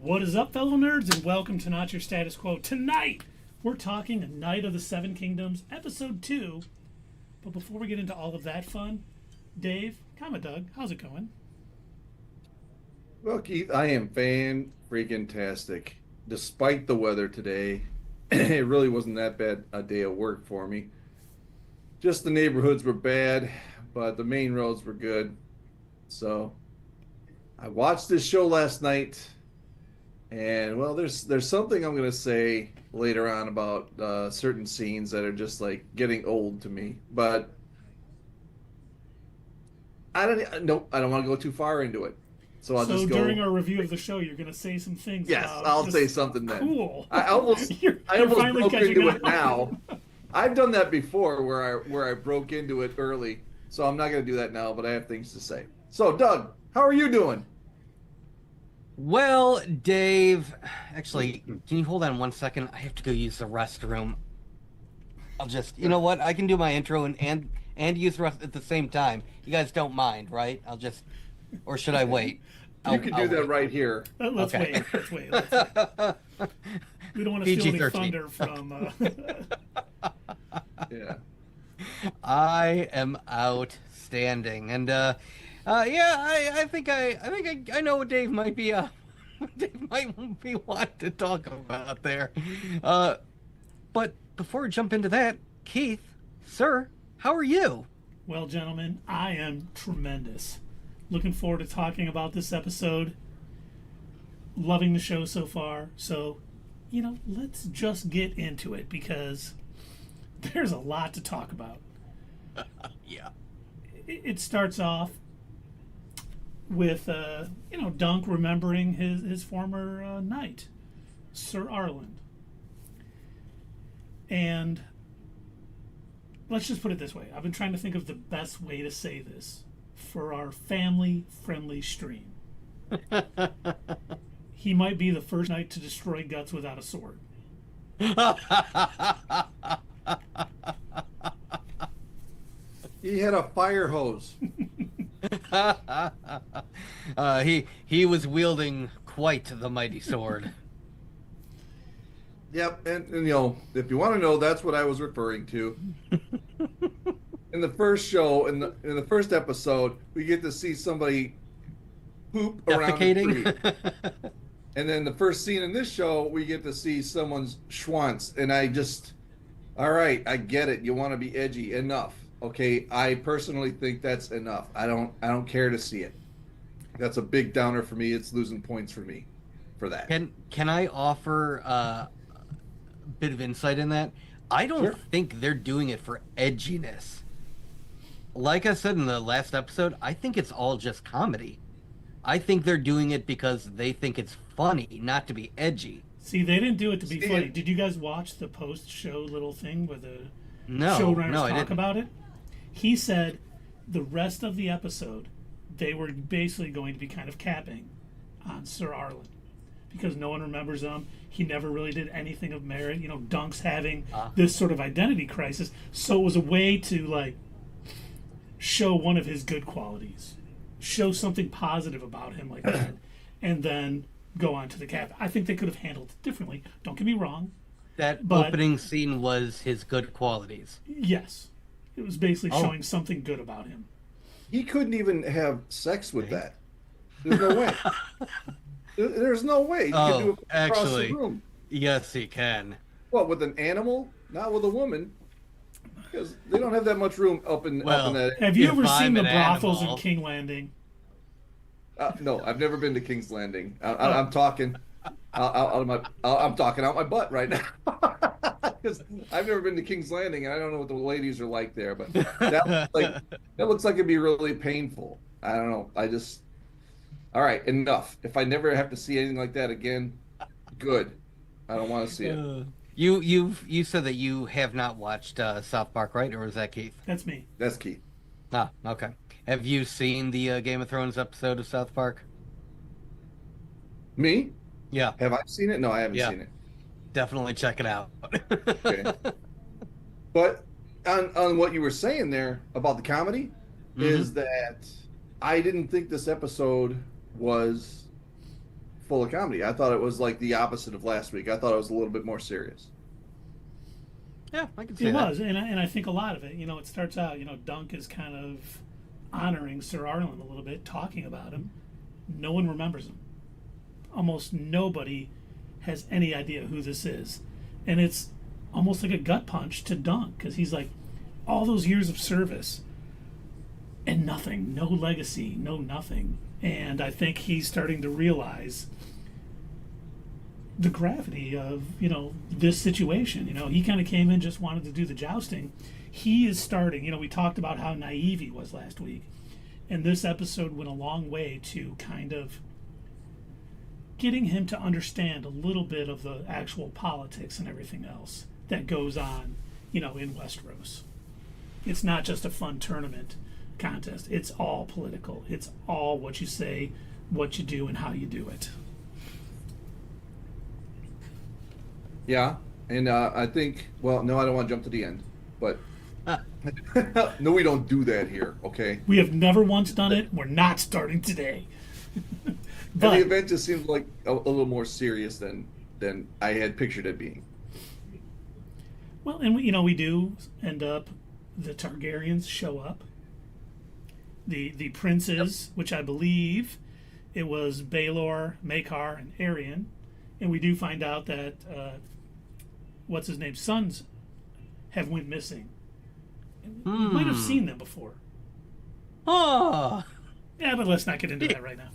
What is up, fellow nerds, and welcome to Not Your Status Quo. Tonight, we're talking A Knight of the Seven Kingdoms, Episode 2. But before we get into all of that fun, Dave, Doug, how's it going? Well, Keith, I am fan-freaking-tastic. Despite the weather today, it really wasn't that bad a day of work for me. Just the neighborhoods were bad, but the main roads were good. So, I watched this show last night. And, well, there's something I'm going to say later on about certain scenes that are just, like, getting old to me. But I don't want to go too far into it. So I'll just go. During our review of the show, you're going to say some things. Yes, I'll say something then. Cool. I almost broke into it now. I've done that before where I broke into it early. So I'm not going to do that now, but I have things to say. So, Doug, how are you doing? Well, Dave, actually, can you hold on 1 second? I have to go use the restroom. I'll just, you know what? I can do my intro and use the rest at the same time. You guys don't mind, right? Or should I wait? You can do that right here. Let's wait. We don't want to steal any thunder from... Yeah. I am outstanding, and I think I know what Dave might be wanting to talk about there. But before we jump into that, Keith, sir, how are you? Well, gentlemen, I am tremendous. Looking forward to talking about this episode. Loving the show so far. So, let's just get into it because there's a lot to talk about. Yeah. It starts off with, Dunk remembering his former knight, Ser Arlan. And let's just put it this way. I've been trying to think of the best way to say this for our family-friendly stream. He might be the first knight to destroy guts without a sword. He had a fire hose. He was wielding quite the mighty sword. Yep, and if you want to know, that's what I was referring to. In the first show, in the first episode, we get to see somebody poop around a tree. And then the first scene in this show, we get to see someone's schwanz. And all right, I get it. You want to be edgy. Enough. Okay, I personally think that's enough. I don't care to see it. That's a big downer for me. It's losing points for me for that. Can I offer a bit of insight in that? I don't think they're doing it for edginess. Like I said in the last episode, I think it's all just comedy. I think they're doing it because they think it's funny, not to be edgy. See, they didn't do it to be funny. Did you guys watch the post-show little thing where the showrunners talk about it? He said the rest of the episode, they were basically going to be kind of capping on Ser Arlan because no one remembers him. He never really did anything of merit. Dunk's having this sort of identity crisis. So it was a way to, show one of his good qualities. Show something positive about him like that. And then go on to the cap. I think they could have handled it differently. Don't get me wrong. That opening scene was his good qualities. Yes. It was basically showing something good about him. He couldn't even have sex with that. There's no way. There's no way. He can do it across the room. Yes, he can. What, with an animal? Not with a woman. Because they don't have that much room up in that. Have you ever seen the brothels in King Landing? No, I've never been to King's Landing. I'm talking. I'm talking out my butt right now. Because I've never been to King's Landing, and I don't know what the ladies are like there. But that looks like it'd be really painful. I don't know. All right, enough. If I never have to see anything like that again, good. I don't want to see it. You said that you have not watched South Park, right? Or was that Keith? That's me. That's Keith. Ah, okay. Have you seen the Game of Thrones episode of South Park? Me? Yeah. Have I seen it? No, I haven't seen it. Definitely check it out. Okay. But on what you were saying there about the comedy, is that I didn't think this episode was full of comedy. I thought it was like the opposite of last week. I thought it was a little bit more serious. Yeah, I can see that. It was, and I think a lot of it, it starts out, Dunk is kind of honoring Ser Arlan a little bit, talking about him. No one remembers him. Almost nobody has any idea who this is. And it's almost like a gut punch to Dunk, because he's like, all those years of service and nothing, no legacy, no nothing. And I think he's starting to realize the gravity of, this situation. He kind of came in, just wanted to do the jousting. He is starting, we talked about how naive he was last week. And this episode went a long way to kind of getting him to understand a little bit of the actual politics and everything else that goes on, in Westeros. It's not just a fun tournament contest. It's all political. It's all what you say, what you do, and how you do it. Yeah, and I think, well, no, I don't want to jump to the end, but no, we don't do that here, okay? We have never once done it. We're not starting today. But the event just seems like a little more serious than I had pictured it being. Well, and we do end up, the Targaryens show up. The princes, which I believe it was Baelor, Maekar, and Aerion, and we do find out that what's his name's sons have went missing. We might have seen them before. Oh, yeah, but let's not get into that right now.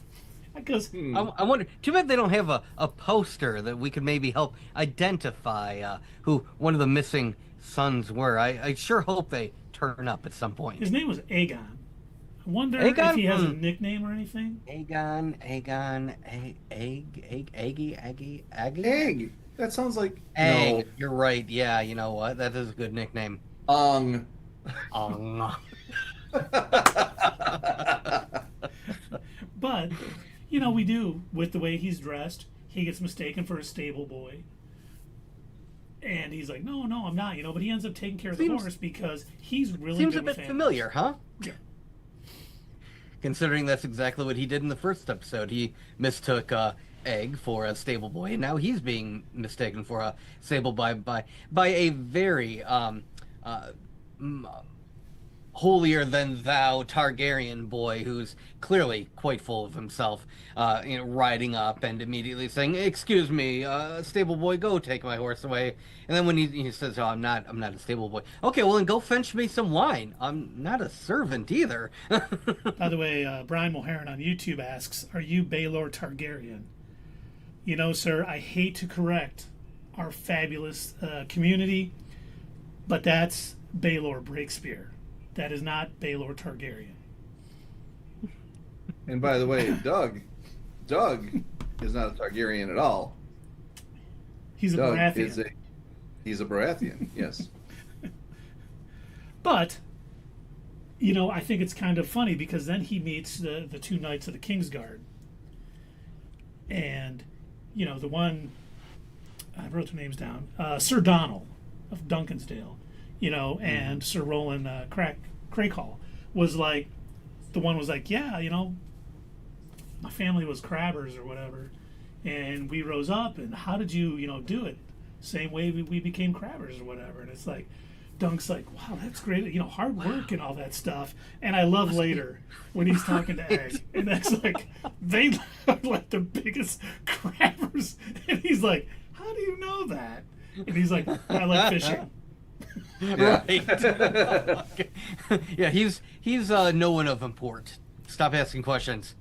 Because I wonder. Too bad they don't have a poster that we could maybe help identify who one of the missing sons were. I sure hope they turn up at some point. His name was Aegon. I wonder if he has a nickname or anything. Aegon, Aggie. Egg. That sounds like Egg. No. You're right. Yeah, you know what? That is a good nickname. Ong. But, we do, with the way he's dressed, he gets mistaken for a stable boy. And he's like, no, I'm not, but he ends up taking care of the horse because he's really seems good a with bit animals. familiar, huh? Yeah. Considering that's exactly what he did in the first episode. He mistook Egg for a stable boy, and now he's being mistaken for a stable boy by a very holier than thou Targaryen boy who's clearly quite full of himself, riding up and immediately saying, "Excuse me, stable boy, go take my horse away." And then when he says, "Oh, I'm not a stable boy." Okay, well then go fetch me some wine. I'm not a servant either. By the way, Brian Mulheron on YouTube asks, "Are you Baelor Targaryen?" Sir, I hate to correct our fabulous community, but that's Baelor Breakspear. That is not Baelor Targaryen. And by the way, Doug is not a Targaryen at all. He's a Baratheon. He's a Baratheon, yes. But, I think it's kind of funny because then he meets the two knights of the Kingsguard. And, the one, I wrote their names down, Sir Donald of Duncan's Dale, and Sir Roland Crakehall was like, the one was like, yeah, my family was crabbers or whatever, and we rose up, and how did you, do it? Same way we became crabbers or whatever. And it's like, Dunk's like, wow, that's great, hard work and all that stuff. And I love later when he's talking to Egg, and that's like, they are like the biggest crabbers. And he's like, how do you know that? And he's like, I like fishing. Yeah. Right. Yeah, he's no one of import. Stop asking questions.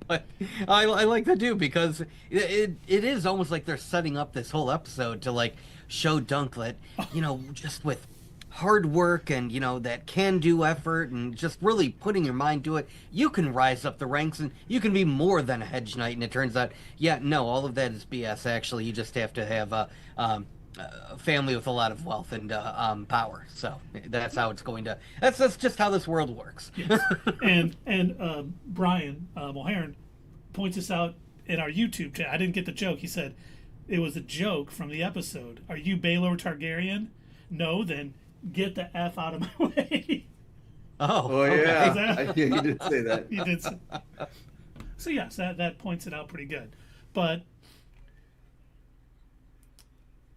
But I like that too because it is almost like they're setting up this whole episode to like show Dunk that just with hard work and that can-do effort and just really putting your mind to it, you can rise up the ranks and you can be more than a hedge knight. And it turns out, all of that is BS. Actually, you just have to have a family with a lot of wealth and power. So that's how it's going to. That's just how this world works. Yes. And Brian Mulheron points us out in our YouTube channel. I didn't get the joke. He said it was a joke from the episode. Are you Baelor Targaryen? No, then get the F out of my way. Oh yeah. okay. Yeah, you did say that. You did. So yes, that points it out pretty good. But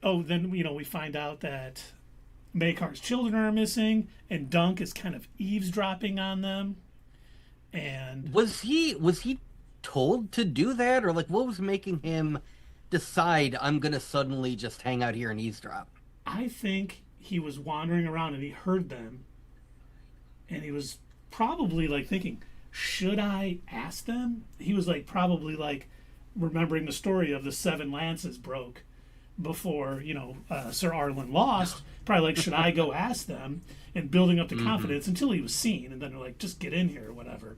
then we find out that Maekar's children are missing, and Dunk is kind of eavesdropping on them. And was he told to do that, or like what was making him decide I'm gonna suddenly just hang out here and eavesdrop? I think he was wandering around and he heard them, and he was probably like thinking, should I ask them? He was like probably like remembering the story of the 7 lances broke before Ser Arlan lost. Probably like, should I go ask them? And building up the confidence until he was seen, and then they're like, just get in here or whatever.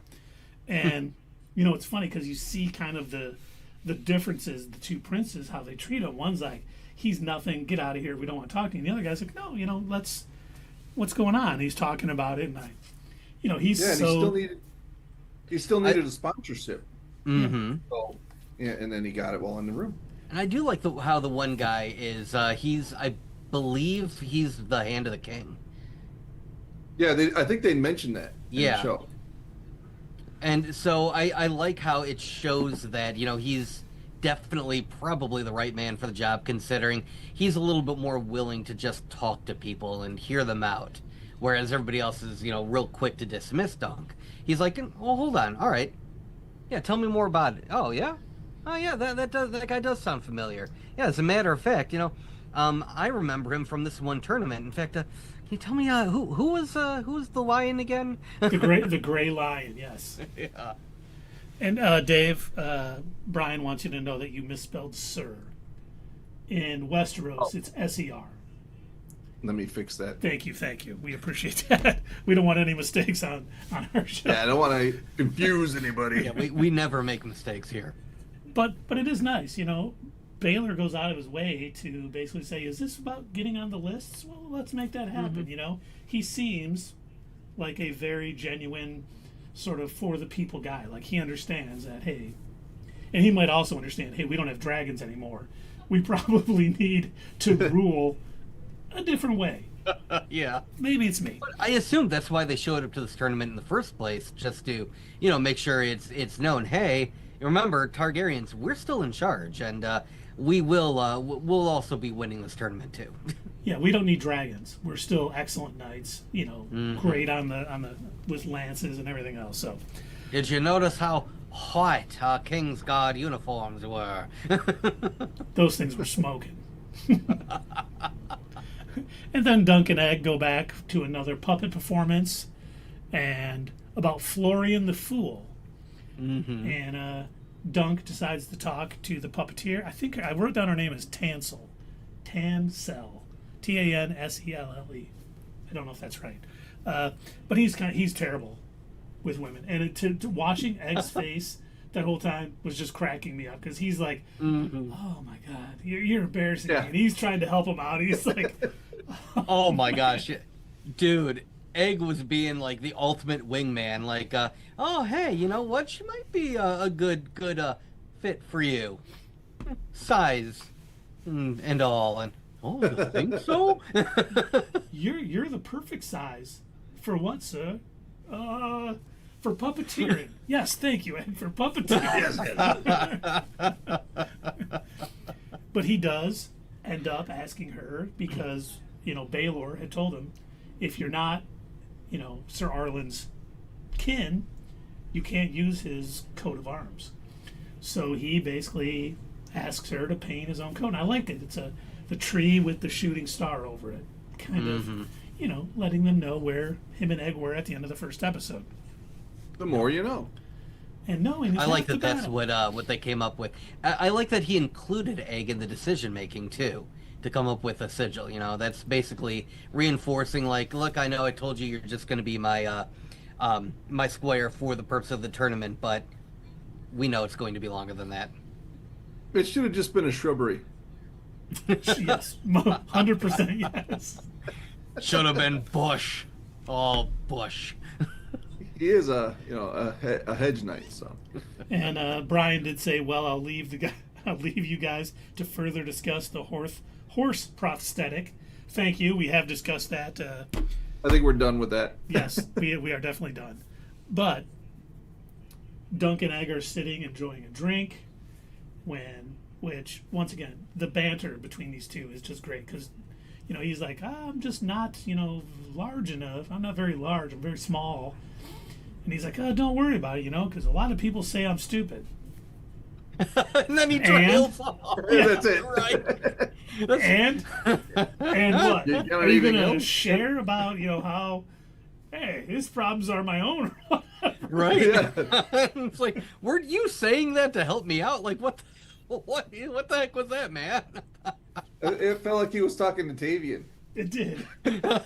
And it's funny because you see kind of the differences, the two princes, how they treat him. One's like, he's nothing, get out of here, we don't want to talk to you. And the other guy's like, no, what's going on? He's talking about it, and he still needed a sponsorship. Mm-hmm. So, and then he got it while in the room. And I do like how the one guy is, I believe he's the hand of the king. Yeah, I think they mentioned that in the show. And so I like how it shows that, he's definitely probably the right man for the job, considering he's a little bit more willing to just talk to people and hear them out. Whereas everybody else is, real quick to dismiss Dunk. He's like, oh, hold on. All right. Yeah, tell me more about it. Oh, yeah? Oh, yeah, that guy does sound familiar. Yeah, as a matter of fact, I remember him from this one tournament. In fact, can you tell me who was the lion again? the gray lion, yes. Yeah. And Dave, Brian wants you to know that you misspelled Sir. In Westeros, it's S-E-R. Let me fix that. Thank you. We appreciate that. We don't want any mistakes on our show. Yeah, I don't want to confuse anybody. Yeah, we never make mistakes here. But it is nice, Baelor goes out of his way to basically say, is this about getting on the lists? Well, let's make that happen, He seems like a very genuine sort of for the people guy. Like, he understands that, hey, and he might also understand, hey, we don't have dragons anymore. We probably need to rule a different way. Yeah. Maybe it's me. But I assume that's why they showed up to this tournament in the first place, just to, make sure it's known, hey, remember, Targaryens, we're still in charge, and we'll also be winning this tournament too. Yeah, we don't need dragons. We're still excellent knights, great on the with lances and everything else. So, did you notice how white our Kingsguard uniforms were? Those things were smoking. And then Dunk and Egg go back to another puppet performance, and about Florian the Fool. Mm-hmm. And Dunk decides to talk to the puppeteer. I think I wrote down her name as Tanselle, Tanselle. I don't know if that's right, but he's terrible with women. And to watching Egg's face that whole time was just cracking me up, because he's like, oh my god, you're embarrassing me. And he's trying to help him out. He's like, oh my gosh, dude. Egg was being like the ultimate wingman, like, oh hey, you know what? She might be a good fit for you, size and all. And oh, you think so? You're the perfect size for what, sir? For puppeteering. Yes, thank you, Egg, for puppeteering. But he does end up asking her because Baelor had told him, if you're not Ser Arlan's kin, you can't use his coat of arms. So he basically asks her to paint his own coat. And I liked it. It's the tree with the shooting star over it. Kind of, letting them know where him and Egg were at the end of the first episode. The more you know. And knowing I like that's what they came up with. I like that he included Egg in the decision making too, to come up with a sigil. That's basically reinforcing, like, look, I know I told you you're just going to be my my squire for the purpose of the tournament, but we know it's going to be longer than that. It should have just been a shrubbery. Yes, 100% yes. Should have been bush, all bush. He is a hedge knight, so. And Brian did say, well, I'll leave you guys to further discuss the horse prosthetic. Thank you. We have discussed that. I think we're done with that. Yes, we are definitely done. But Duncan and Egg are sitting enjoying a drink, which once again the banter between these two is just great because, he's like, I'm just not large enough. I'm not very large. I'm very small. And he's like, don't worry about it, because a lot of people say I'm stupid. And then he trails off. Yeah, that's it. Right. And what? Are you gonna share about how? Hey, his problems are my own. Right. Yeah. It's like, were you saying that to help me out? Like, what the heck was that, man? It felt like he was talking to Tavian. It did. The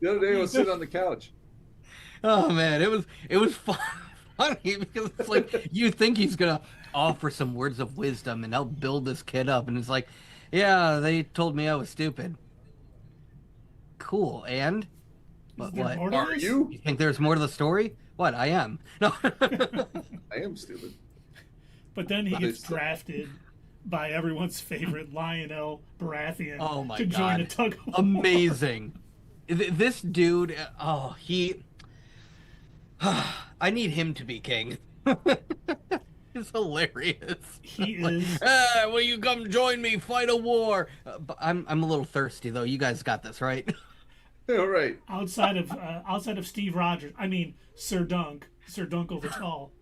other day I was sitting on the couch. Oh man, it was funny because it's like you think he's gonna offer some words of wisdom and help build this kid up, and it's like, yeah, they told me I was stupid. Cool, and what are you? You think there's more to the story? What, I am? No. I am stupid. But then he gets drafted by everyone's favorite Lyonel Baratheon to join a tug of war. Amazing. This dude, I need him to be king. He's hilarious. He is. Will you come join me? Fight a war. But I'm a little thirsty though. You guys got this, right? All right. Outside of Steve Rogers, I mean Sir Dunkle the Tall.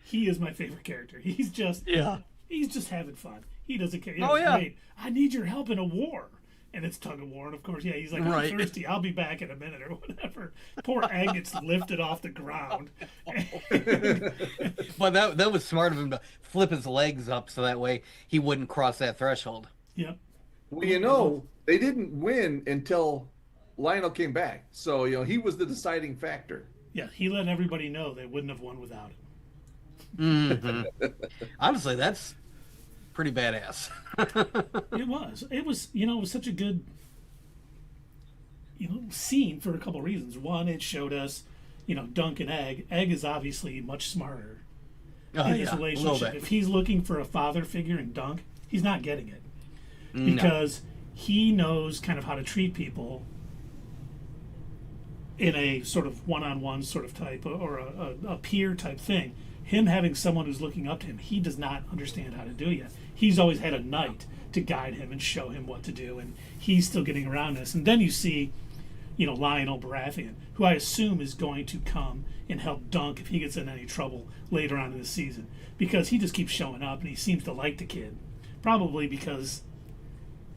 He is my favorite character. He's just having fun. He doesn't care. Wait, I need your help in a war. And it's tug of war, and of course, he's like, I'm thirsty. I'll be back in a minute or whatever. Poor Egg gets lifted off the ground. But that was smart of him to flip his legs up so that way he wouldn't cross that threshold. Yep. Well, they didn't win until Lyonel came back. So, he was the deciding factor. Yeah, he let everybody know they wouldn't have won without him. Mm-hmm. Honestly, that's pretty badass. It was it was such a good scene for a couple of reasons. One, it showed us Duncan Egg is obviously much smarter in his relationship. If he's looking for a father figure in Dunk, he's not getting it because he knows kind of how to treat people in a sort of one-on-one sort of type or a peer type thing. Him having someone who's looking up to him, he does not understand how to do yet. He's always had a knight to guide him and show him what to do, and he's still getting around this. And then you see, Lyonel Baratheon, who I assume is going to come and help Dunk if he gets in any trouble later on in the season, because he just keeps showing up and he seems to like the kid, probably because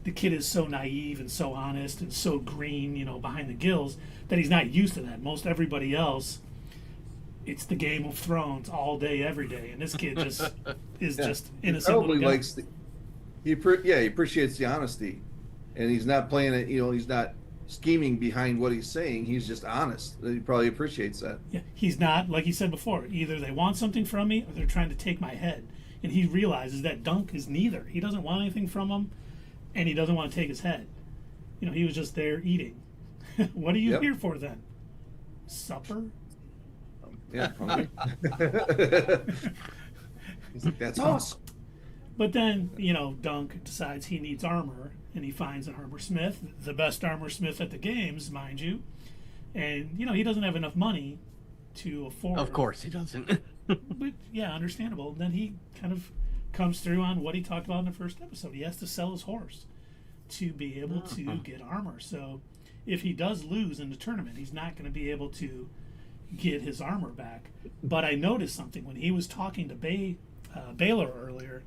the kid is so naive and so honest and so green, behind the gills, that he's not used to that. Most everybody else, it's the Game of Thrones all day, every day, and this kid just is just innocent. He probably likes he appreciates the honesty, and he's not playing it. He's not scheming behind what he's saying. He's just honest. He probably appreciates that. Yeah, he's not, like he said before. Either they want something from me, or they're trying to take my head. And he realizes that Dunk is neither. He doesn't want anything from him, and he doesn't want to take his head. He was just there eating. What are you here for then? Supper? Yeah, hungry. He's like, that's awesome. But then, Dunk decides he needs armor, and he finds an armor smith, the best armor smith at the games, mind you. And, he doesn't have enough money to afford. Of course he doesn't. But, yeah, understandable. Then he kind of comes through on what he talked about in the first episode. He has to sell his horse to be able to get armor. So if he does lose in the tournament, he's not going to be able to get his armor back. But I noticed something when he was talking to Baelor earlier,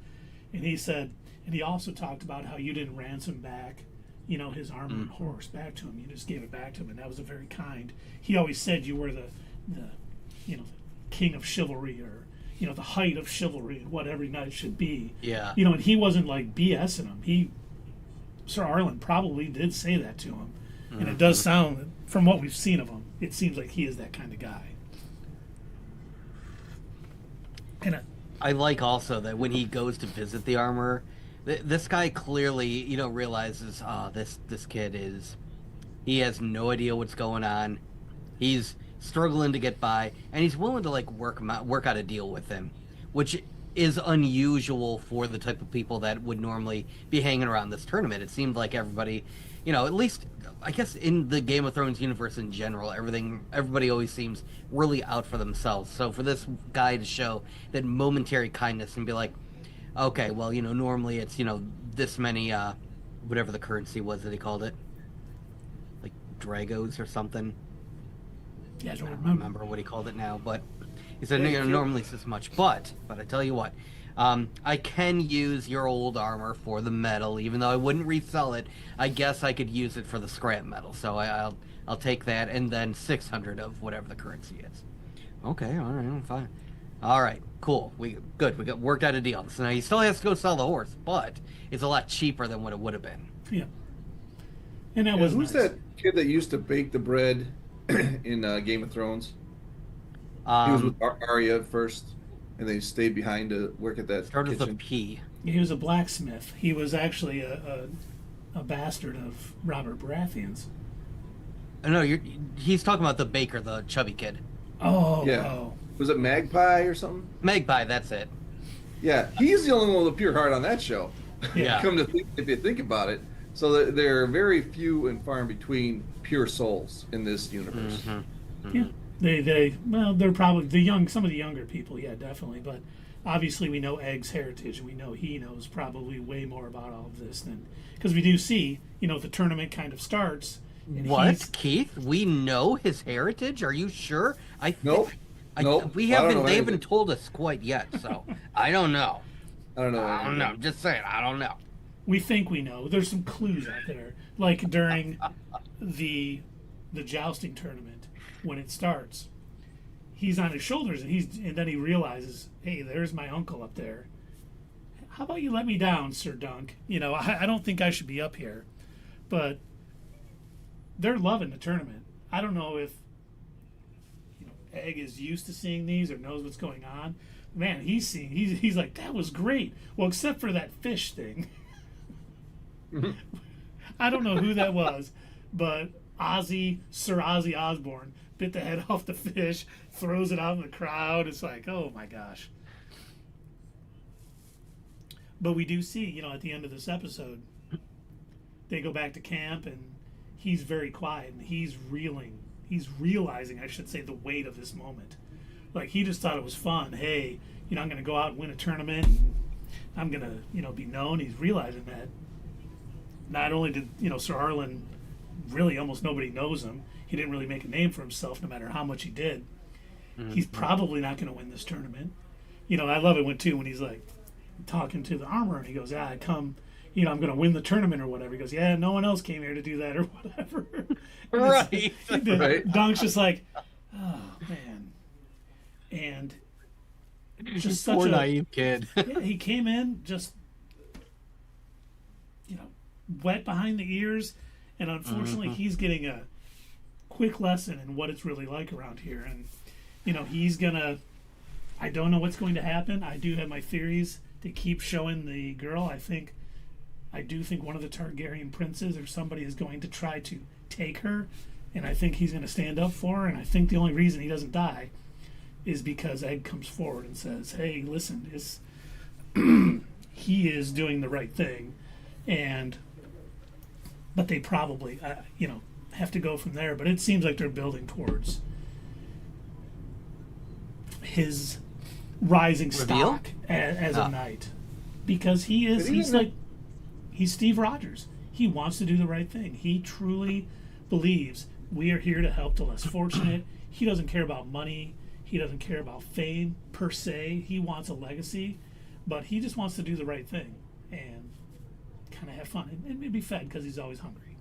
and he said, and he also talked about how you didn't ransom back, his armor and horse back to him. You just gave it back to him, and that was a very kind. He always said you were the king of chivalry, or the height of chivalry, and what every knight should be. Yeah. And he wasn't like BSing him. Ser Arlan probably did say that to him, and it does sound, from what we've seen of him, it seems like he is that kind of guy. And I like also that when he goes to visit the armorer, this guy clearly, realizes, this kid he has no idea what's going on. He's struggling to get by, and he's willing to work out a deal with him, which is unusual for the type of people that would normally be hanging around this tournament. It seemed like everybody at least I guess in the Game of Thrones universe in general, everybody always seems really out for themselves. So for this guy to show that momentary kindness and be like, okay, well, normally it's, this many, whatever the currency was that he called it, like Dragos or something. Yeah, I don't remember what he called it now, but he said, normally it's this much. But I tell you what, I can use your old armor for the metal, even though I wouldn't resell it. I guess I could use it for the scrap metal, so I'll take that, and then 600 of whatever the currency is. Okay, all right, I'm fine. All right, cool. We got worked out a deal. So now he still has to go sell the horse, but it's a lot cheaper than what it would have been. Yeah. And that was who's that kid that used to bake the bread in Game of Thrones? He was with Arya at first, and they stayed behind to work at that started kitchen. with a P. He was a blacksmith. He was actually a bastard of Robert Baratheon's. No, he's talking about the baker, the chubby kid. Oh, yeah. Oh. Was it Magpie or something? Magpie, that's it. Yeah, he's the only one with a pure heart on that show. Yeah. Come to think, if you think about it, so there are very few and far in between pure souls in this universe. Mm-hmm. Mm-hmm. Yeah, they're probably some of the younger people, yeah, definitely. But obviously, we know Egg's heritage, and we know he knows probably way more about all of this than because we do see, the tournament kind of starts. And what, Keith? We know his heritage? Are you sure? Nope. We haven't. They haven't told us quite yet, so I don't know. I don't know. I'm just saying. I don't know. We think we know. There's some clues out there, like during the jousting tournament when it starts. He's on his shoulders, and then he realizes, hey, there's my uncle up there. How about you let me down, Sir Dunk? I don't think I should be up here, but they're loving the tournament. I don't know if Egg is used to seeing these or knows what's going on. Man, he's like, that was great. Well, except for that fish thing. I don't know who that was, but Sir Ozzy Osbourne bit the head off the fish, throws it out in the crowd. It's like, oh my gosh. But we do see, at the end of this episode, they go back to camp and he's very quiet and he's realizing, I should say, the weight of this moment. Like, he just thought it was fun. Hey, I'm going to go out and win a tournament. And I'm going to, be known. He's realizing that not only did, Ser Arlan, really almost nobody knows him. He didn't really make a name for himself no matter how much he did. Mm-hmm. He's probably not going to win this tournament. I love it when he's like talking to the armor and he goes, I come... I'm going to win the tournament or whatever. He goes, yeah, no one else came here to do that or whatever. Right. Right. Dunk's just like, oh, man. And just such poor a naive kid. Yeah, he came in just, wet behind the ears. And unfortunately, he's getting a quick lesson in what it's really like around here. And, he's going to, I don't know what's going to happen. I do have my theories to keep showing the girl. I do think one of the Targaryen princes or somebody is going to try to take her, and I think he's going to stand up for her, and I think the only reason he doesn't die is because Egg comes forward and says, hey, listen, he is doing the right thing, but they probably, have to go from there, but it seems like they're building towards his rising stock as a knight, because he's Steve Rogers. He wants to do the right thing. He truly believes we are here to help the less fortunate. He doesn't care about money. He doesn't care about fame per se. He wants a legacy, but he just wants to do the right thing and kind of have fun and be fed because he's always hungry.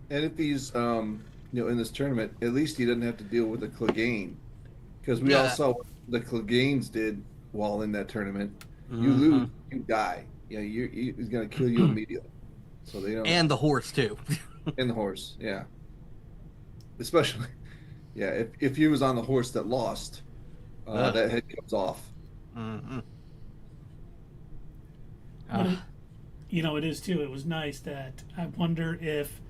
And if he's, in this tournament, at least he doesn't have to deal with the Clegane, because we all saw what the Cleganes did while in that tournament. You lose, you die. Yeah, he's going to kill you immediately. So they don't. And the horse too. And the horse, yeah. Especially, yeah. If he was on the horse that lost, that head comes off. Mm-hmm. It is too. It was nice that I wonder if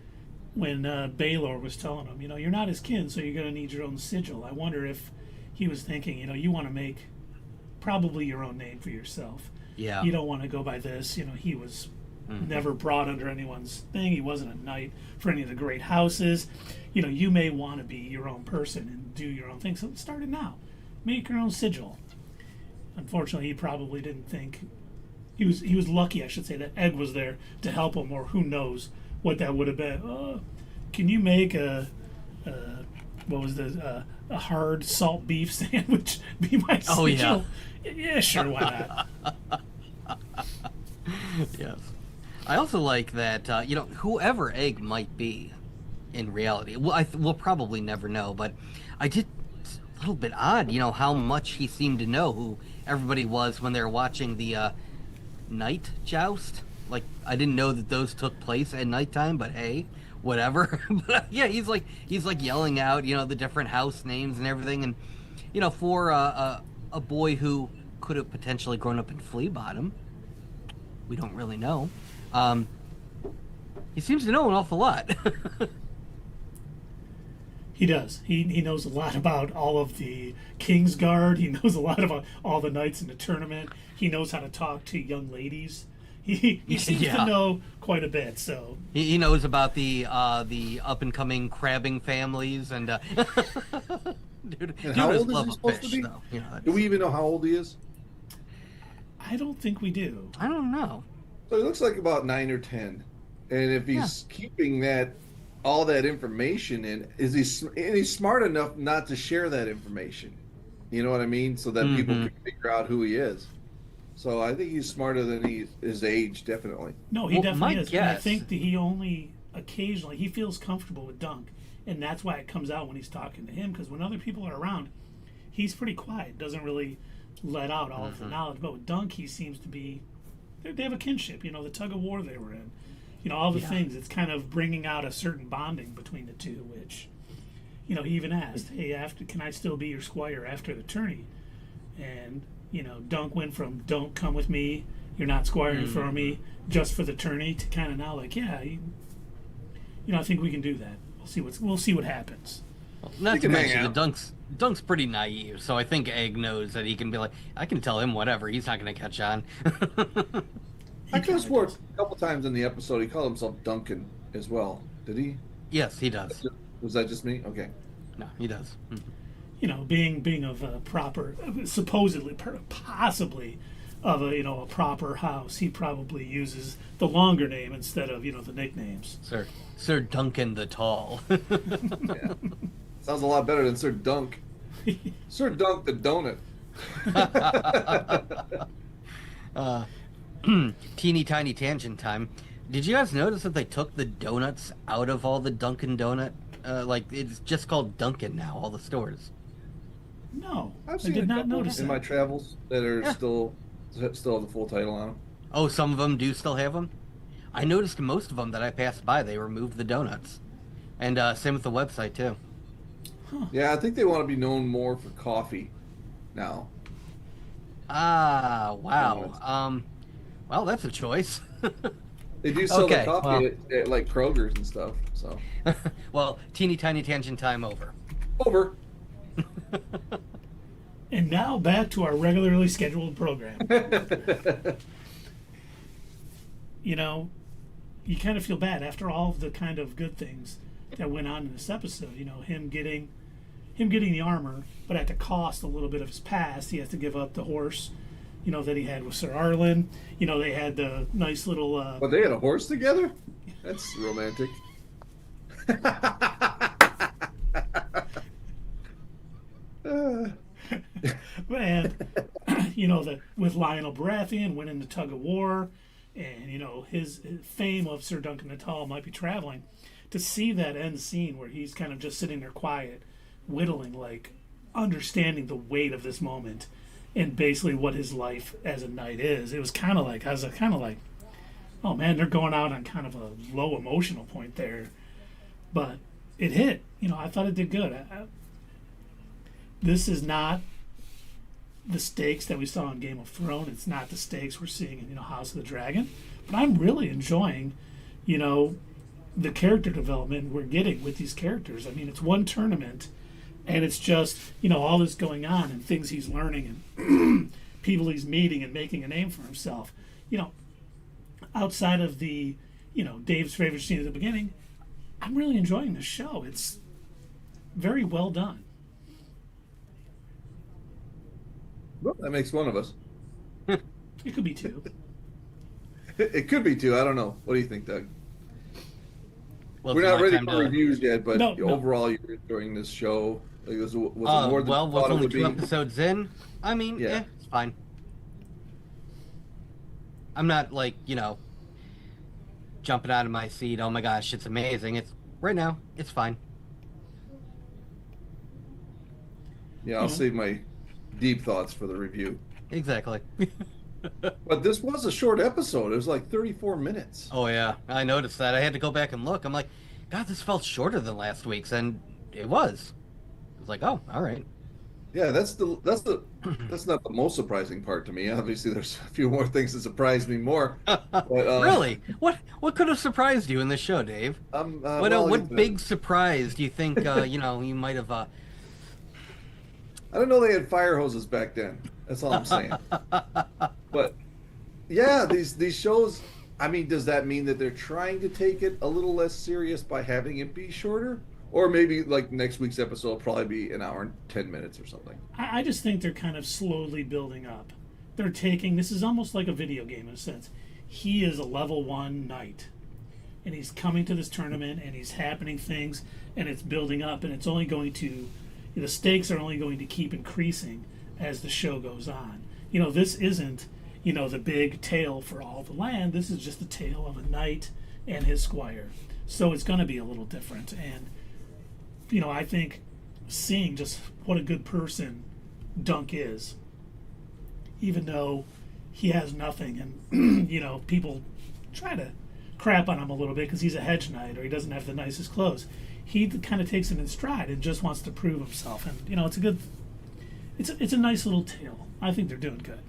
when Baelor was telling him, you're not his kin, so you're going to need your own sigil. I wonder if he was thinking, you want to make probably your own name for yourself. Yeah. You don't want to go by this. He was never brought under anyone's thing. He wasn't a knight for any of the great houses. You may want to be your own person and do your own thing. So start it now. Make your own sigil. Unfortunately, he probably didn't think. He was lucky, I should say, that Egg was there to help him, or who knows what that would have been. Can you make a hard salt beef sandwich be my sigil? Oh, yeah. Yeah, sure, why not? Yes. I also like that, whoever Egg might be in reality, we'll probably never know, but it's a little bit odd, how much he seemed to know who everybody was when they were watching the night joust. Like, I didn't know that those took place at nighttime, but hey, whatever. But yeah, he's like yelling out, the different house names and everything, and for a boy who could have potentially grown up in Flea Bottom, we don't really know. He seems to know an awful lot. He does. He knows a lot about all of the Kingsguard. He knows a lot about all the knights in the tournament. He knows how to talk to young ladies. He seems to know quite a bit. So he knows about the up and coming crabbing families and. Dude, and how old is he supposed to be? Though. Do we even know how old he is? I don't think we do. I don't know. So he looks like about 9 or 10, and if he's keeping all that information in, he's smart enough not to share that information? You know what I mean? So that people can figure out who he is. So I think he's smarter than his age, definitely. No, he definitely is. And I think that he only occasionally he feels comfortable with Dunk, and that's why it comes out when he's talking to him. Because when other people are around, he's pretty quiet, doesn't really let out all of the knowledge. But with Dunk, he seems to be. They have a kinship, the tug of war they were in. All the things. It's kind of bringing out a certain bonding between the two, which, he even asked, hey, can I still be your squire after the tourney? And, Dunk went from don't come with me, you're not squiring for me, just for the tourney, to kind of now like, I think we can do that. We'll see what happens. Well, not to mention, Dunk's pretty naive, so I think Egg knows that he can be like, I can tell him whatever, he's not going to catch on. I could have swore a couple times in the episode he called himself Duncan as well. Did he? Yes, he does. Was that just me? Okay. No, he does. Being of a proper, supposedly, possibly of a proper house, he probably uses the longer name instead of the nicknames. Sir Duncan the Tall. Yeah. Sounds a lot better than Sir Dunk. Sir Dunk the Donut. Teeny tiny tangent time. Did you guys notice that they took the donuts out of all the Dunkin' Donut? It's just called Dunkin' now, all the stores. No, I did not notice in my travels that are still have the full title on them. Oh, some of them do still have them? I noticed most of them that I passed by, they removed the donuts. And same with the website, too. Huh. Yeah, I think they want to be known more for coffee now. Ah, wow. Well, that's a choice. They do sell the coffee at like Kroger's and stuff. So. Well, teeny tiny tangent time over. Over. And now back to our regularly scheduled program. You kind of feel bad after all of the kind of good things that went on in this episode. Him getting the armor, but at the cost a little bit of his past. He has to give up the horse, that he had with Ser Arlan. They had the nice little. But they had a horse together. That's romantic. And with Lyonel Baratheon winning the tug of war, and his fame of Sir Duncan the Tall might be traveling. To see that end scene where he's kind of just sitting there quiet, whittling, like understanding the weight of this moment, and basically what his life as a knight is. It was kind of like oh man, they're going out on kind of a low emotional point there, but it hit. I thought it did good. This is not the stakes that we saw in Game of Thrones. It's not the stakes we're seeing in House of the Dragon. But I'm really enjoying, the character development we're getting with these characters. I mean, it's one tournament, and it's just all this going on and things he's learning and people he's meeting and making a name for himself. outside of the, Dave's favorite scene at the beginning, I'm really enjoying this show. It's very well done. Well, that makes one of us. It could be two. It could be two. I don't know. What do you think, Doug? Well, we're not ready for reviews yet, but overall, you're enjoying this show. Like, was it more than well, with only 2 episodes in, I mean, yeah, it's fine. I'm not like, jumping out of my seat. Oh my gosh, it's amazing. It's right now. It's fine. Yeah, I'll save my deep thoughts for the review. Exactly. But this was a short episode. It was like 34 minutes. Oh yeah, I noticed that. I had to go back and look. I'm like, God, this felt shorter than last week's, and it was. I was like, oh, all right. Yeah, that's not the most surprising part to me. Obviously, there's a few more things that surprised me more. But, really? What could have surprised you in this show, Dave? What big surprise do you think you might have? I didn't know they had fire hoses back then. That's all I'm saying. But yeah, these shows. I mean, does that mean that they're trying to take it a little less serious by having it be shorter? Or maybe like next week's episode will probably be an hour and 10 minutes or something. I just think they're kind of slowly building up. They're taking, this is almost like a video game in a sense. He is a level 1 knight. And he's coming to this tournament and he's happening things and it's building up and it's only going to, the stakes are only going to keep increasing as the show goes on. This isn't, the big tale for all the land. This is just the tale of a knight and his squire. So it's going to be a little different. And I think seeing just what a good person Dunk is, even though he has nothing, and people try to crap on him a little bit because he's a hedge knight or he doesn't have the nicest clothes. He kind of takes it in stride and just wants to prove himself, and it's a nice little tale. I think they're doing good,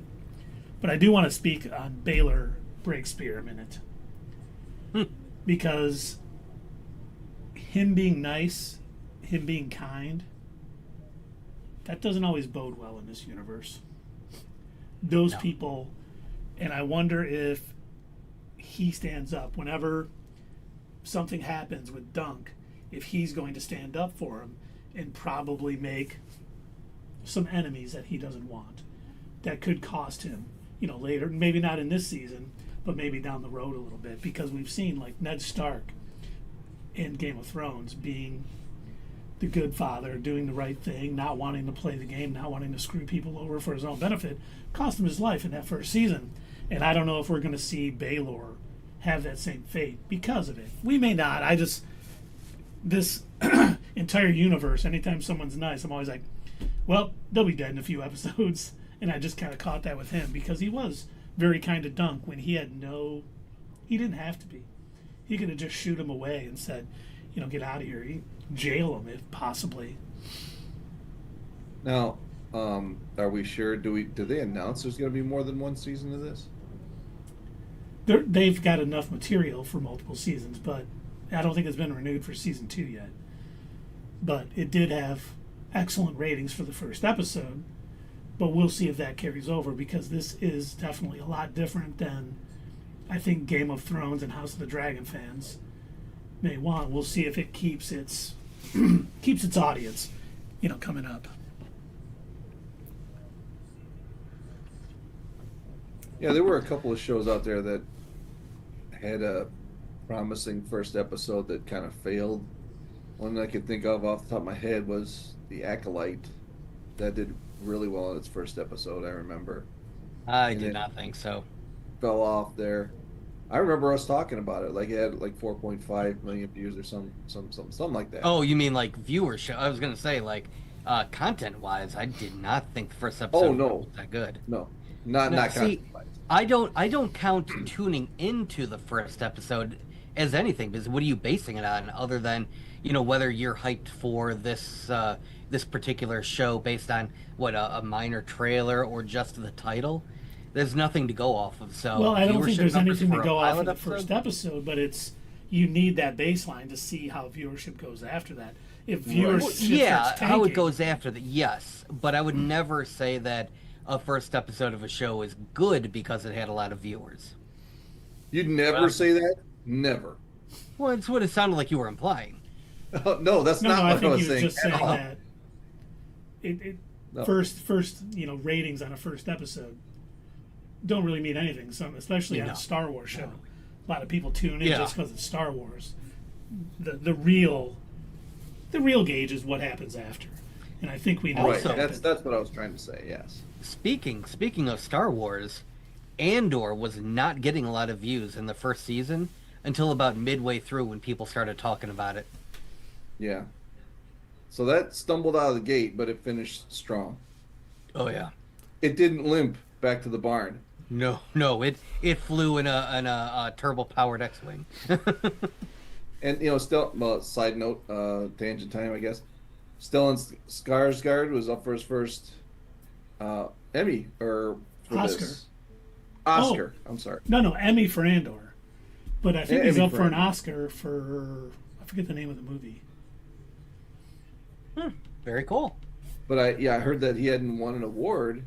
but I do want to speak on Baelor Breakspear a minute because him being nice. Him being kind, that doesn't always bode well in this universe. Those people, and I wonder if he stands up whenever something happens with Dunk, if he's going to stand up for him and probably make some enemies that he doesn't want. That could cost him, later, maybe not in this season, but maybe down the road a little bit, because we've seen like Ned Stark in Game of Thrones being the good father, doing the right thing, not wanting to play the game, not wanting to screw people over for his own benefit, cost him his life in that first season. And I don't know if we're going to see Baelor have that same fate because of it. We may not. This entire universe, anytime someone's nice, I'm always like, well, they'll be dead in a few episodes. And I just kind of caught that with him because he was very kind to Dunk when he didn't have to be. He could have just shoot him away and said, get out of here. Jail him if possibly. Now, are we sure? Do they announce there's going to be more than one season of this? They've got enough material for multiple seasons, but I don't think it's been renewed for season 2 yet. But it did have excellent ratings for the first episode. But we'll see if that carries over because this is definitely a lot different than I think Game of Thrones and House of the Dragon fans may want. We'll see if it keeps its audience, coming up. Yeah, there were a couple of shows out there that had a promising first episode that kind of failed. One I could think of off the top of my head was The Acolyte. That did really well in its first episode, I remember. I do not think so. Fell off there. I remember us talking about it. Like it had like 4.5 million views or something like that. Oh, you mean like viewership? I was gonna say like content-wise, I did not think the first episode was that good. No, not content-wise. I don't count tuning into the first episode as anything because what are you basing it on other than whether you're hyped for this this particular show based on a minor trailer or just the title? There's nothing to go off of. So well, I don't think there's anything to go off of the first episode, but you need that baseline to see how viewership goes after that. If viewership starts tanking, how it goes after that, yes. But I would never say that a first episode of a show is good because it had a lot of viewers. You'd never say that? Never. Well, it's what it sounded like you were implying. No, that's not what I was saying. Just saying that first ratings on a first episode don't really mean anything. Especially on a Star Wars show. A lot of people tune in just because it's Star Wars. The real gauge is what happens after, and I think we know. Right, that's what I was trying to say. Yes. Speaking of Star Wars, Andor was not getting a lot of views in the first season until about midway through when people started talking about it. Yeah. So that stumbled out of the gate, but it finished strong. Oh yeah. It didn't limp back to the barn. No, it flew in a turbo powered X-wing. And still, side note, tangent time, I guess. Stellan Skarsgård was up for his first Emmy or for Oscar. Oscar. I'm sorry. No, Emmy for Andor, but I think he's up for an Oscar for I forget the name of the movie. Very cool. But I heard that he hadn't won an award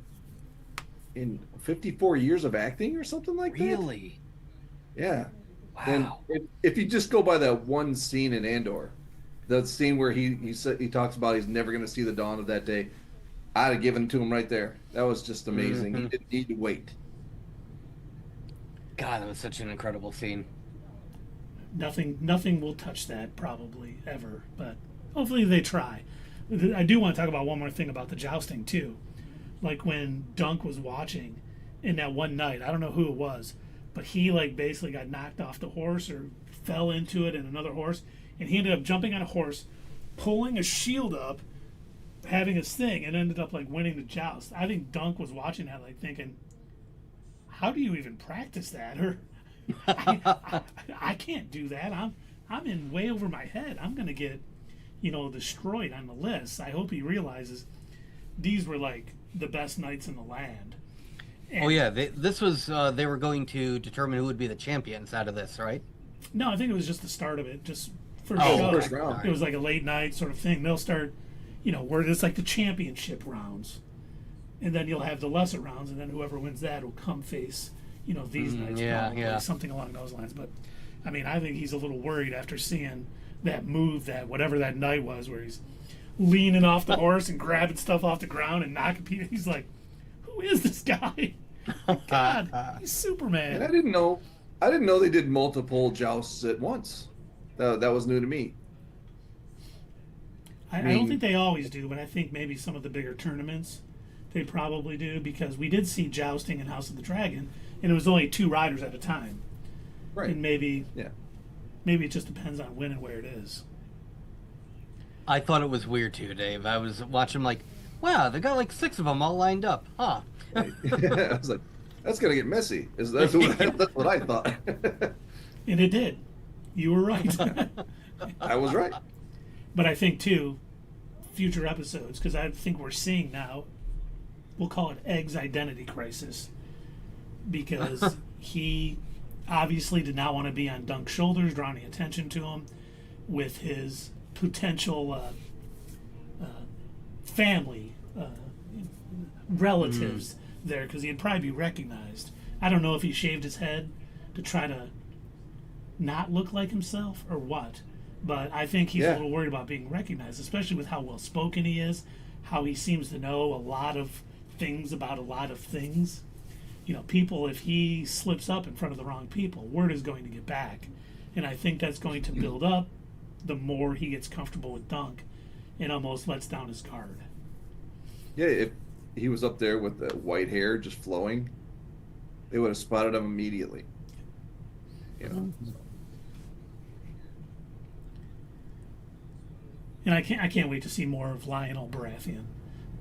in 54 years of acting or something like that. Really? Yeah. Wow. And if you just go by that one scene in Andor, the scene where he talks about he's never going to see the dawn of that day, I'd have given it to him right there. That was just amazing. He didn't need to wait. God, that was such an incredible scene. Nothing will touch that probably ever, but hopefully they try. I do want to talk about one more thing about the jousting too. Like when Dunk was watching in that one night, I don't know who it was, but he basically got knocked off the horse or fell into it in another horse, and he ended up jumping on a horse, pulling a shield up, having his thing, and ended up winning the joust. I think Dunk was watching that thinking, how do you even practice that? Or I can't do that. I'm in way over my head. I'm gonna get destroyed on the list. I hope he realizes these were the best knights in the land. And this was they were going to determine who would be the champions out of this, right? No, I think it was just the start of it. Just first round. It was a late night sort of thing. They'll start, where it's the championship rounds, and then you'll have the lesser rounds, and then whoever wins that will come face, these knights, something along those lines. But I mean, I think he's a little worried after seeing that move, that whatever that night was, where he's leaning off the horse and grabbing stuff off the ground and knocking people. He's like, who is this guy? God, he's Superman. And I didn't know they did multiple jousts at once. That was new to me. I don't think they always do, but I think maybe some of the bigger tournaments they probably do, because we did see jousting in House of the Dragon, and it was only 2 riders at a time. Right. And maybe it just depends on when and where it is. I thought it was weird too, Dave. I was watching wow, they got 6 of them all lined up, huh? I was like, that's gonna get messy. That's what I thought. And it did. You were right. I was right. But I think too, future episodes, because I think we're seeing now, we'll call it Egg's identity crisis, because he obviously did not want to be on Dunk's shoulders, drawing attention to him with his potential family, relatives there, because he'd probably be recognized. I don't know if he shaved his head to try to not look like himself or what, but I think he's a little worried about being recognized, especially with how well spoken he is, how he seems to know a lot of things about a lot of things. People, if he slips up in front of the wrong people, word is going to get back. And I think that's going to build up the more he gets comfortable with Dunk and almost lets down his guard. Yeah, if he was up there with the white hair just flowing, they would have spotted him immediately. And I can't wait to see more of Lyonel Baratheon.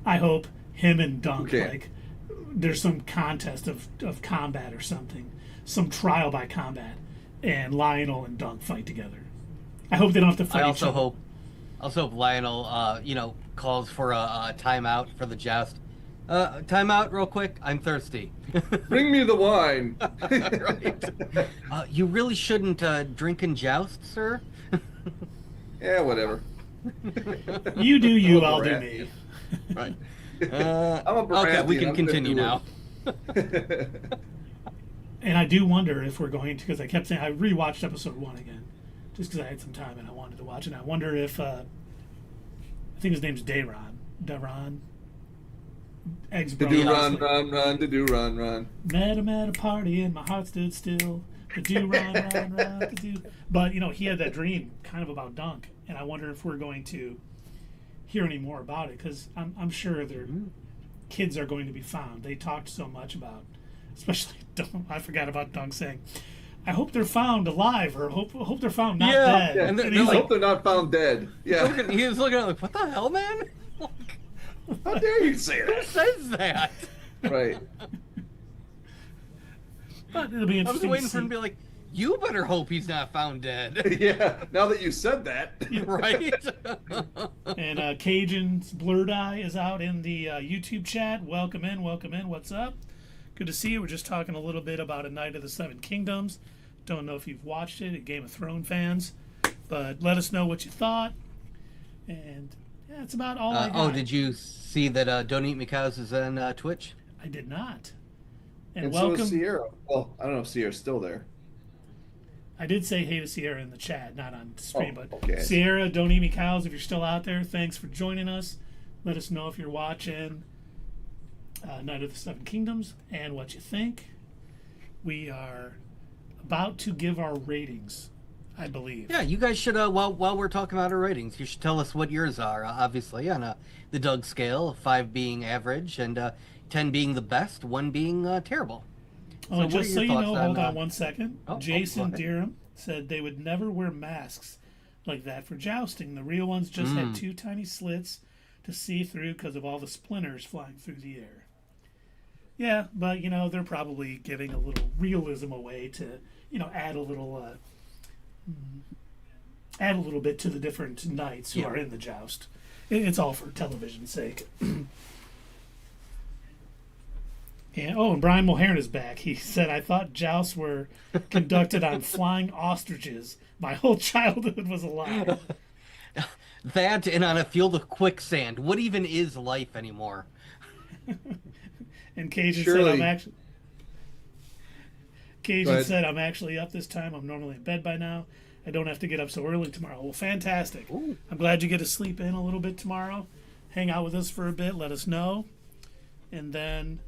I hope him and Dunk, there's some contest of combat or something, some trial by combat, and Lyonel and Dunk fight together. I hope they don't have to fight each other. I also hope Lyonel, calls for a timeout for the joust. Timeout real quick. I'm thirsty. Bring me the wine. Right. You really shouldn't drink and joust, sir. Yeah, whatever. You do you, I'll do me. Right. I'm a Baratheon. Okay, we can continue now. And I do wonder if we're going to, because I kept saying, I rewatched episode 1 again, just because I had some time and I wanted to watch it. And I wonder if, I think his name's Daron. Egg's brother. To do run. Met him at a party and my heart stood still. To do run, to do. But, he had that dream kind of about Dunk. And I wonder if we're going to hear any more about it, because I'm sure their kids are going to be found. They talked so much about, especially Dunk. I forgot about Dunk saying, I hope they're found alive, or hope they're found not dead. Yeah. And I hope they're not found dead. Yeah. He was looking at it like, what the hell, man? How dare you say that? Who says that? Right. But it'll be interesting. I was waiting for him to be like, you better hope he's not found dead. Yeah, now that you said that. Right? And Cajun's Blurred Eye is out in the YouTube chat. Welcome in. What's up? Good to see you. We're just talking a little bit about A Night of the Seven Kingdoms. Don't know if you've watched it, Game of Thrones fans, but let us know what you thought. And that's about all I got. Oh, did you see that Don't Eat Me Cows is on Twitch? I did not. And welcome. So is Sierra. Well, I don't know if Sierra's still there. I did say hey to Sierra in the chat, not on stream, but okay. Sierra, Don't Eat Me Cows, if you're still out there, thanks for joining us. Let us know if you're watching Night of the Seven Kingdoms and what you think. We are about to give our ratings, I believe. Yeah, you guys should, while we're talking about our ratings, you should tell us what yours are, obviously, on the Doug scale, 5 being average and 10 being the best, 1 being terrible. Oh, so just so you know, hold on 1 second. Oh, Jason Deerham said they would never wear masks like that for jousting. The real ones just had 2 tiny slits to see through because of all the splinters flying through the air. Yeah, but, they're probably giving a little realism away to, add a little bit to the different knights who are in the joust. It's all for television's sake. And Brian Mulhern is back. He said, I thought jousts were conducted on flying ostriches. My whole childhood was a lie. That and on a field of quicksand. What even is life anymore? And Cajun said, I'm actually up this time. I'm normally in bed by now. I don't have to get up so early tomorrow. Well, fantastic. Ooh. I'm glad you get to sleep in a little bit tomorrow. Hang out with us for a bit. Let us know. And then...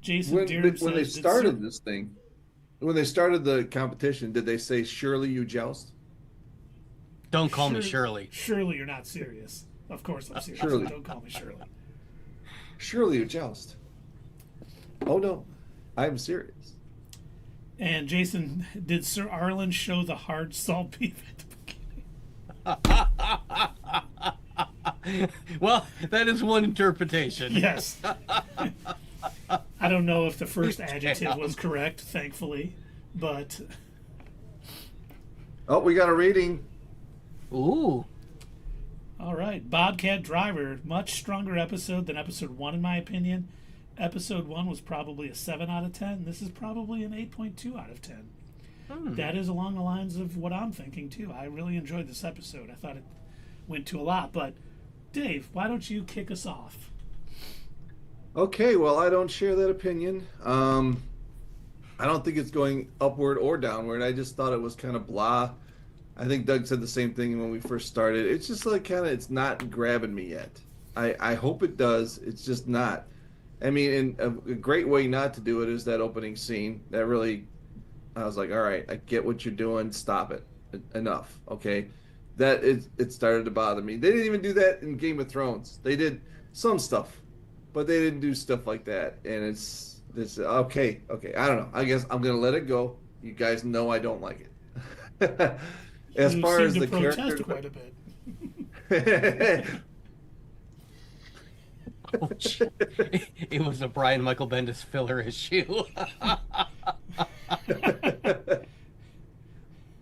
Jason when they started this thing, when they started the competition, did they say, surely you joust? Don't call me Shirley. Surely you're not serious. Of course I'm serious. Surely. Don't call me Shirley. Surely you joust. Oh, no. I'm serious. And Jason, did Ser Arlan show the hard salt beef at the beginning? Well, that is one interpretation. Yes. I don't know if the first adjective was correct, thankfully, but... Oh, we got a rating. Ooh. All right. Bobcat Driver, much stronger episode than episode 1, in my opinion. Episode 1 was probably a 7 out of 10. This is probably an 8.2 out of 10. That is along the lines of what I'm thinking, too. I really enjoyed this episode. I thought it went to a lot. But, Dave, why don't you kick us off? Okay, well, I don't share that opinion. I don't think it's going upward or downward. I just thought it was kind of blah. I think Doug said the same thing when we first started. It's just like it's not grabbing me yet. I hope it does. It's just not. I mean, and a great way not to do it is that opening scene. That really, I was like, all right, I get what you're doing. Stop it. Enough. Okay. It started to bother me. They didn't even do that in Game of Thrones. They did some stuff, but they didn't do stuff like that. And it's okay. I don't know. I guess I'm going to let it go. You guys know I don't like it. As you far as the character, quite a bit. Ouch. It was a Brian Michael Bendis filler issue.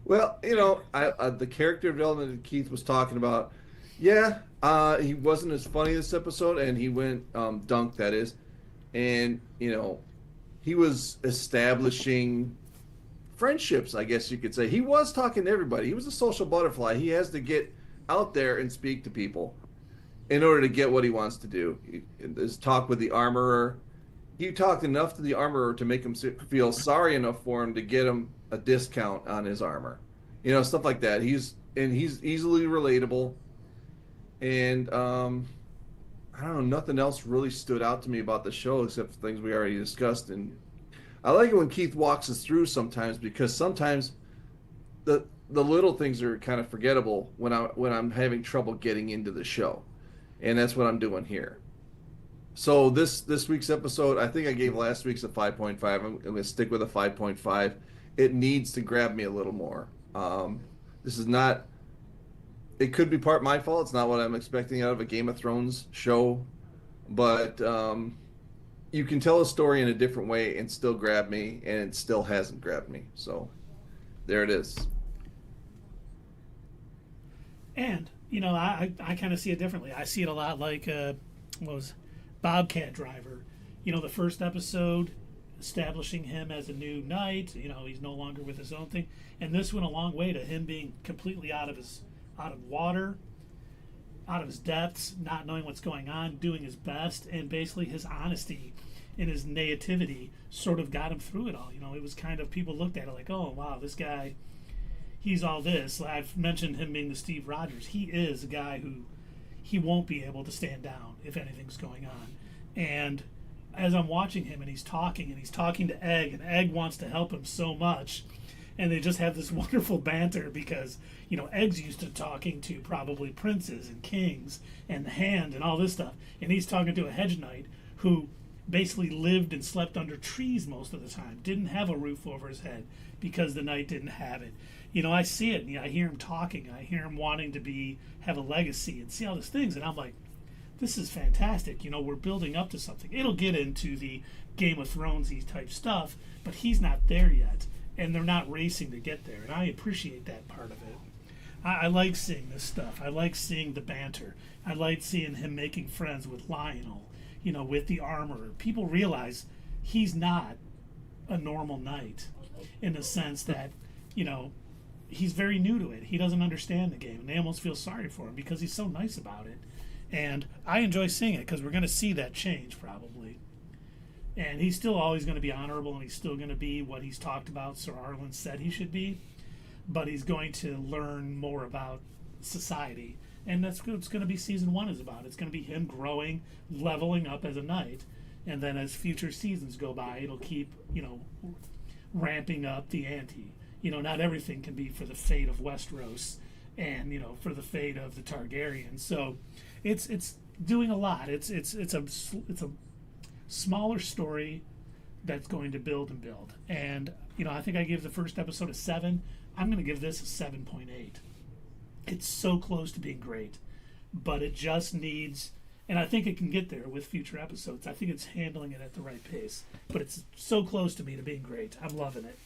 Well, the character development that Keith was talking about, he wasn't as funny this episode, and he went Dunk, that is, and he was establishing friendships, I guess you could say. He was talking to everybody. He was a social butterfly. He has to get out there and speak to people in order to get what he wants to do. His talk with the armorer, he talked enough to the armorer to make him feel sorry enough for him to get him a discount on his armor, stuff like that. He's easily relatable, and I don't know, nothing else really stood out to me about the show except things we already discussed. And I like it when Keith walks us through sometimes, because sometimes the little things are kind of forgettable when I'm having trouble getting into the show, and that's what I'm doing here. So this week's episode, I think I gave last week's a 5.5. I'm going to stick with a 5.5. It needs to grab me a little more. This is not. It could be part my fault. It's not what I'm expecting out of a Game of Thrones show, but you can tell a story in a different way and still grab me, and it still hasn't grabbed me. So there it is. And I kind of see it differently. I see it a lot like Bobcat Driver. The first episode establishing him as a new knight. He's no longer with his own thing, and this went a long way to him being completely out of water, out of his depths, not knowing what's going on, doing his best, and basically his honesty and his naivety sort of got him through it all. It was kind of, people looked at it like, oh wow, this guy, he's all this. I've mentioned him being the Steve Rogers. He is a guy who he won't be able to stand down if anything's going on. And as I'm watching him and he's talking to Egg, and Egg wants to help him so much, and they just have this wonderful banter because Egg's used to talking to probably princes and kings and the Hand and all this stuff, and he's talking to a hedge knight who basically lived and slept under trees most of the time, didn't have a roof over his head because the knight didn't have it. I see it, and I hear him talking, I hear him wanting to have a legacy and see all these things, and I'm like, this is fantastic. We're building up to something. It'll get into the Game of Thrones-y type stuff, but he's not there yet, and they're not racing to get there, and I appreciate that part of it. I like seeing this stuff. I like seeing the banter. I like seeing him making friends with Lyonel, with the armorer. People realize he's not a normal knight in the sense that, he's very new to it. He doesn't understand the game, and they almost feel sorry for him because he's so nice about it. And I enjoy seeing it because we're going to see that change probably. And he's still always going to be honorable, and he's still going to be what he's talked about, Ser Arlan said he should be. But he's going to learn more about society. And that's what it's going to be season 1 is about. It's going to be him growing, leveling up as a knight. And then as future seasons go by, it'll keep, ramping up the ante. Not everything can be for the fate of Westeros and, for the fate of the Targaryens. So it's doing a lot. It's a smaller story that's going to build and build. And, I think I gave the first episode a 7. I'm going to give this a 7.8. It's so close to being great, but it just needs, and I think it can get there with future episodes. I think it's handling it at the right pace, but it's so close to me to being great. I'm loving it.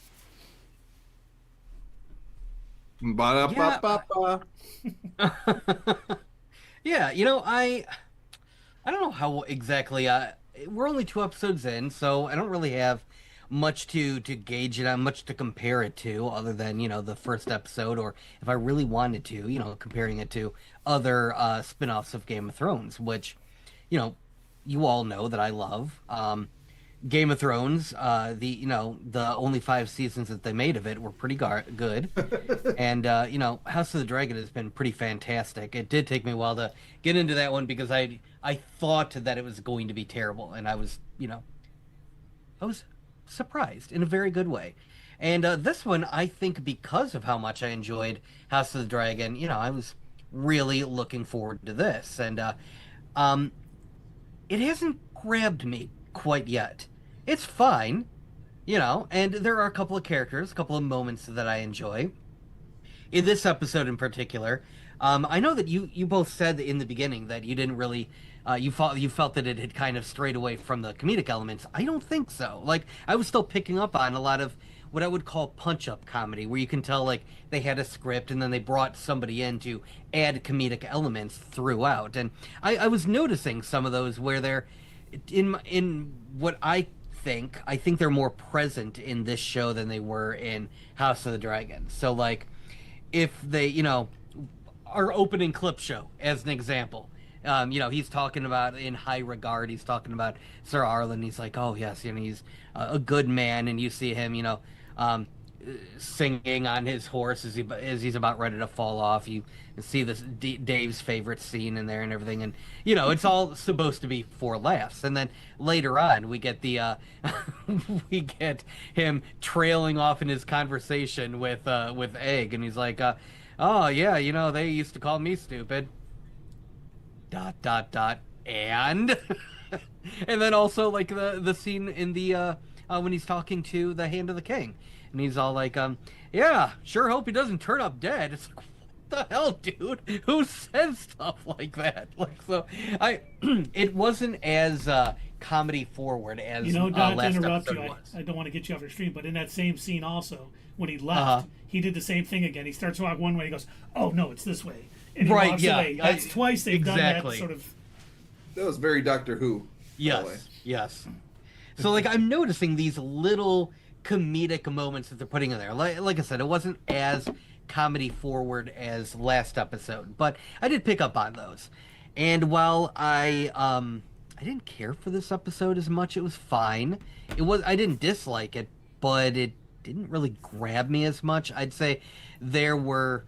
Ba-da-ba-ba-ba. Yeah, I don't know how exactly. We're only 2 episodes in, so I don't really have much to gauge it on, much to compare it to, other than the first episode, or if I really wanted to, comparing it to other spin-offs of Game of Thrones, which you all know that I love. Game of Thrones, the only 5 seasons that they made of it were pretty good. And, House of the Dragon has been pretty fantastic. It did take me a while to get into that one because I thought that it was going to be terrible. And I was surprised in a very good way. And this one, I think because of how much I enjoyed House of the Dragon, I was really looking forward to this. And it hasn't grabbed me quite yet. It's fine, and there are a couple of characters, a couple of moments that I enjoy. In this episode in particular, I know that you both said in the beginning that you didn't really, you felt that it had kind of strayed away from the comedic elements. I don't think so. Like, I was still picking up on a lot of what I would call punch-up comedy, where you can tell, like, they had a script and then they brought somebody in to add comedic elements throughout. And I was noticing some of those where they're, in what I think they're more present in this show than they were in House of the Dragon. So, like, if they, our opening clip show, as an example, he's talking about in high regard. He's talking about Ser Arlan. He's like, oh yes, he's a good man, and you see him, singing on his horse as he's about ready to fall off. You see this Dave's favorite scene in there and everything, and it's all supposed to be for laughs. And then later on, we get the we get him trailing off in his conversation with Egg, and he's like, "Oh yeah, they used to call me stupid." ... And and then also like the scene in the when he's talking to the Hand of the King. And he's all like, yeah, sure hope he doesn't turn up dead. It's like, what the hell, dude? Who says stuff like that? Like, so, it wasn't as comedy forward as not last to interrupt episode you, was. I don't want to get you off your stream, but in that same scene also, when he left, he did the same thing again. He starts to walk one way, he goes, oh, no, it's this way. And he walks away. That's twice they've done that sort of... That was very Doctor Who. Yes. So, like, I'm noticing these little comedic moments that they're putting in there. Like I said, it wasn't as comedy forward as last episode, but I did pick up on those. And while I didn't care for this episode as much, it was fine. I didn't dislike it, but it didn't really grab me as much. I'd say there were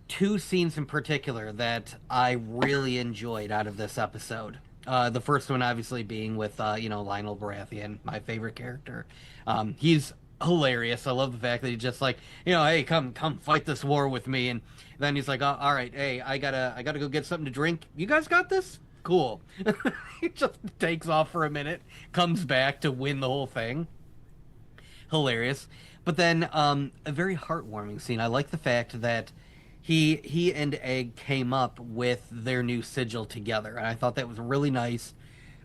two scenes in particular that I really enjoyed out of this episode. The first one obviously being with Lyonel Baratheon, my favorite character. He's hilarious. I love the fact that he's just like, hey, come fight this war with me. And then he's like, all right, hey, I gotta go get something to drink. You guys got this? Cool. He just takes off for a minute, comes back to win the whole thing. Hilarious. But then a very heartwarming scene. I like the fact that he and Egg came up with their new sigil together, and I thought that was really nice.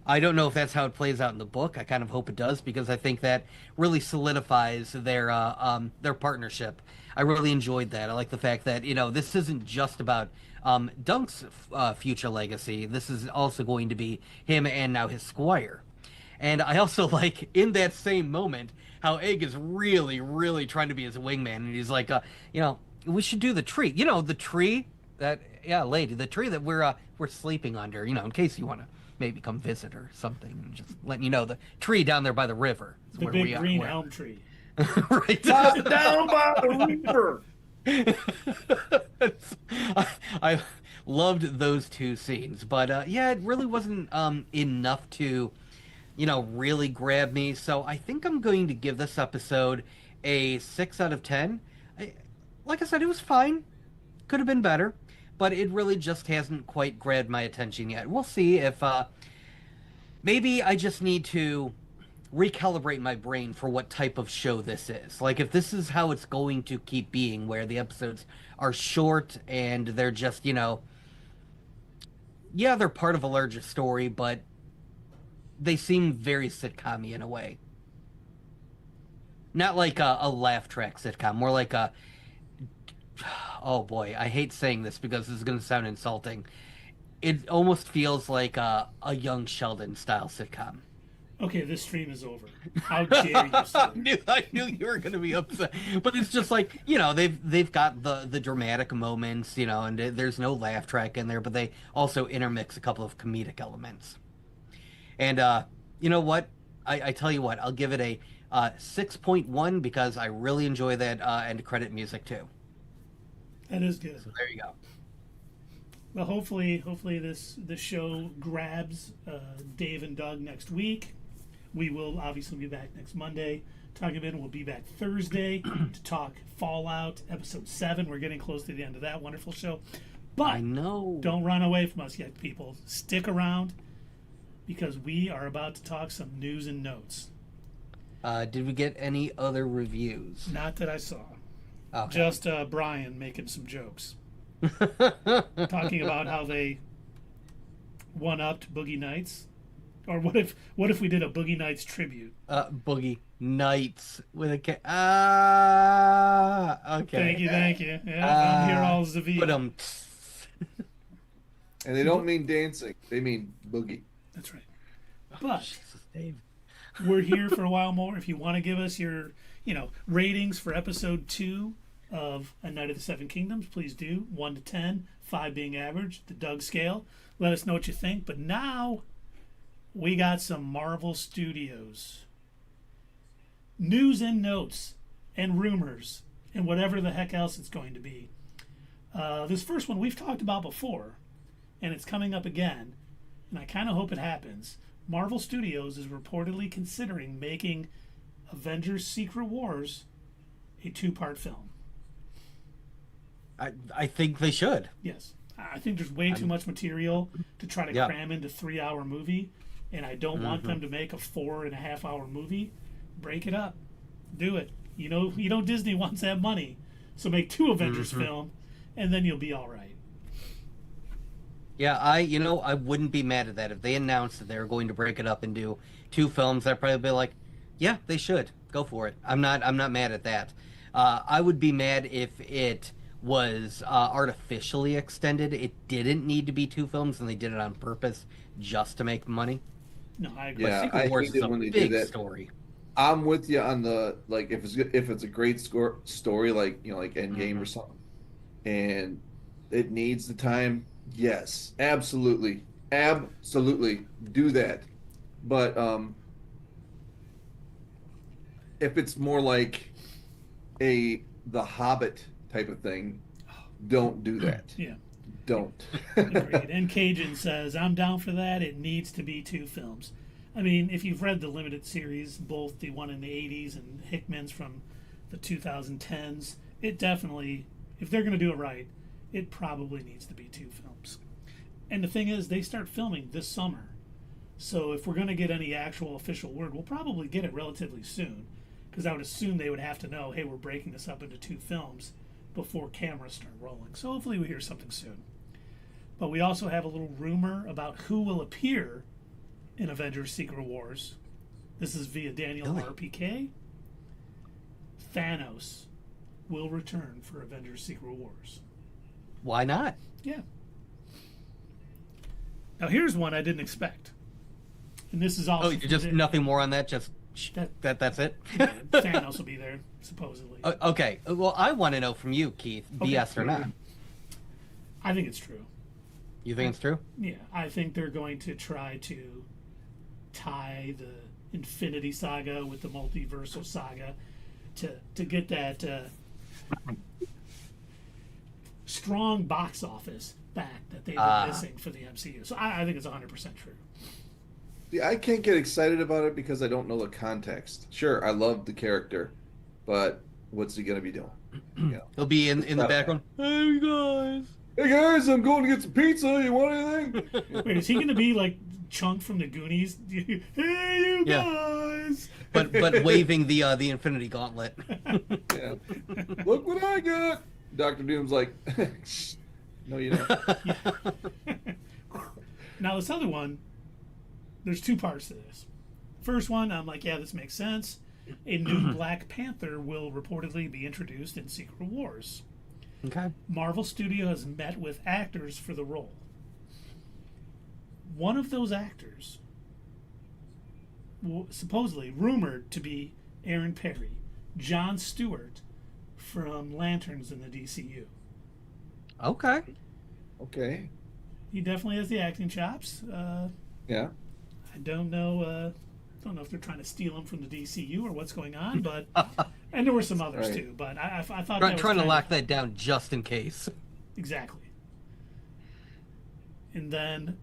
I don't know if that's how it plays out in the book. I kind of hope it does, because I think that really solidifies their partnership. I really enjoyed that. I like the fact that this isn't just about Dunk's future legacy. This is also going to be him and now his squire. And I also like, in that same moment, how Egg is really, really trying to be his wingman, and he's like, we should do the tree. The tree that, lady, the tree that we're sleeping under, in case you want to maybe come visit or something. Just letting you know, the tree down there by the river. The big green elm tree. Right. Down by the river. I loved those two scenes. But, it really wasn't enough to, really grab me. So I think I'm going to give this episode a 6 out of 10. Like I said, it was fine. Could have been better, but it really just hasn't quite grabbed my attention yet. We'll see if maybe I just need to recalibrate my brain for what type of show this is. Like, if this is how it's going to keep being, where the episodes are short and they're just, they're part of a larger story, but they seem very sitcom-y in a way. Not like a laugh track sitcom, more like a... Oh boy, I hate saying this because this is going to sound insulting. It almost feels like a Young Sheldon style sitcom. Okay, this stream is over. How dare you, sir? I knew you were going to be upset. But it's just like, they've got the dramatic moments, and there's no laugh track in there, but they also intermix a couple of comedic elements. And you know what? I tell you what, I'll give it a 6.1 because I really enjoy that end credit music too. That is good. So there you go. Well, hopefully this show grabs Dave and Doug next week. We will obviously be back next Monday. Talking about it, we'll be back Thursday to talk Fallout episode 7. We're getting close to the end of that wonderful show. But I know. Don't run away from us yet, people. Stick around because we are about to talk some news and notes. Did we get any other reviews? Not that I saw. Okay. Just Brian making some jokes. Talking about how they one-upped Boogie Nights. Or what if we did a Boogie Nights tribute? Boogie Nights with a K. Okay. Thank you. Yeah, I'm here all Zavi. But and they don't mean dancing; they mean boogie. That's right. But Jesus, Dave. We're here for a while more. If you want to give us your, ratings for episode 2 of A Knight of the Seven Kingdoms, please do. 1 to 10, 5 being average, the Doug scale. Let us know what you think. But now we got some Marvel Studios news and notes and rumors and whatever the heck else it's going to be. This first one we've talked about before, and it's coming up again, and I kind of hope it happens. Marvel Studios is reportedly considering making Avengers Secret Wars a 2-part film. I think they should. Yes. I think there's way too much material to try to cram into a 3-hour movie, and I don't want them to make a 4.5-hour movie. Break it up. Do it. You know Disney wants that money, so make 2 Avengers film, and then you'll be all right. Yeah, I wouldn't be mad at that if they announced that they were going to break it up into 2 films. I'd probably be like, yeah, they should go for it. I'm not mad at that. I would be mad if it was artificially extended. It didn't need to be 2 films, and they did it on purpose just to make money. No, I agree. Yeah, Secret Wars is a big story. I'm with you on the if it's a great story like Endgame or something, and it needs the time. Yes, absolutely do that. But if it's more like The Hobbit type of thing, don't do that. Yeah. Don't. Agreed. And Cajun says, I'm down for that. It needs to be 2 films. I mean, if you've read the limited series, both the one in the 80s and Hickman's from the 2010s, it definitely, if they're going to do it right, it probably needs to be 2 films. And the thing is, they start filming this summer. So if we're going to get any actual official word, we'll probably get it relatively soon. Because I would assume they would have to know, hey, we're breaking this up into 2 films before cameras start rolling. So hopefully we hear something soon. But we also have a little rumor about who will appear in Avengers Secret Wars. This is via Daniel RPK. Thanos will return for Avengers Secret Wars. Why not? Yeah. Now here's one I didn't expect. And this is also... Oh, just nothing more on that? Just that's it? Yeah, Thanos will be there, supposedly. Okay. Well, I want to know from you, Keith, BS or not. I think it's true. You think it's true? Yeah, I think they're going to try to tie the Infinity Saga with the Multiversal Saga to get that strong box office back that they've been missing for the MCU. So I think it's 100% true. See, I can't get excited about it because I don't know the context. Sure, I love the character, but what's he going to be doing? He'll be in the background. Hey, guys. Hey, guys, I'm going to get some pizza. You want anything? Wait, is he going to be like Chunk from the Goonies? Hey, you guys! But waving the Infinity Gauntlet. Yeah. Look what I got. Dr. Doom's like, no, you don't. Now, this other one, there's 2 parts to this. First one, I'm like, yeah, this makes sense. A new Black Panther will reportedly be introduced in Secret Wars. Okay. Marvel Studio has met with actors for the role. One of those actors, supposedly rumored to be Aaron Perry, Jon Stewart from Lanterns in the DCU. Okay. Okay. He definitely has the acting chops. Yeah. I don't know if they're trying to steal him from the DCU or what's going on, but and there were some others too. But I thought trying to lock that down just in case. Exactly. And then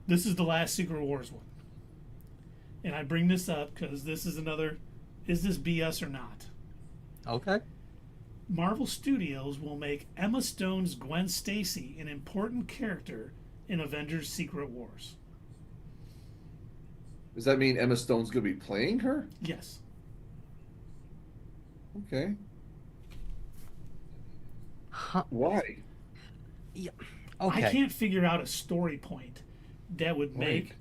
this is the last Secret Wars one, and I bring this up because this is another. Is this BS or not? Okay. Marvel Studios will make Emma Stone's Gwen Stacy an important character in Avengers Secret Wars. Does that mean Emma Stone's going to be playing her? Yes. Okay. Huh. Why? Yeah. Okay. I can't figure out a story point that would make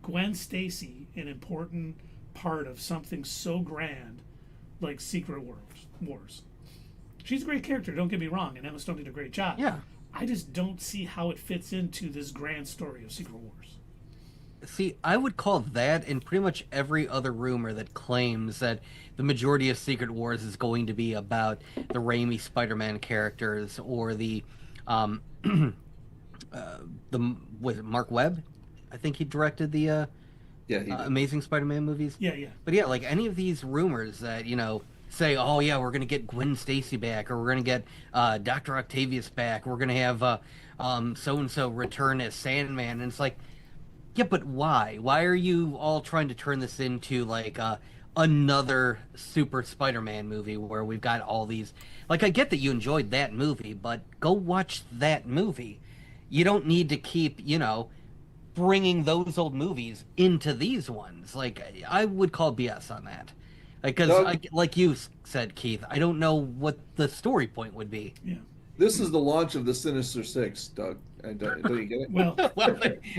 Gwen Stacy an important part of something so grand like Secret Wars. She's a great character, don't get me wrong, and Emma Stone did a great job. Yeah. I just don't see how it fits into this grand story of Secret Wars. See, I would call that and pretty much every other rumor that claims that the majority of Secret Wars is going to be about the Raimi Spider-Man characters or um, was it Mark Webb? I think he directed the Amazing Spider-Man movies. Yeah, yeah. But yeah, like any of these rumors that say, oh yeah, we're gonna get Gwen Stacy back, or we're gonna get Dr. Octavius back, we're gonna have so and so return as Sandman, and it's like, yeah, but why? Why are you all trying to turn this into like another Super Spider-Man movie where we've got all these? Like, I get that you enjoyed that movie, but go watch that movie. You don't need to keep, bringing those old movies into these ones. Like, I would call BS on that. Because, like you said, Keith, I don't know what the story point would be. Yeah. This is the launch of the Sinister Six, Doug. Don't you get it? Well,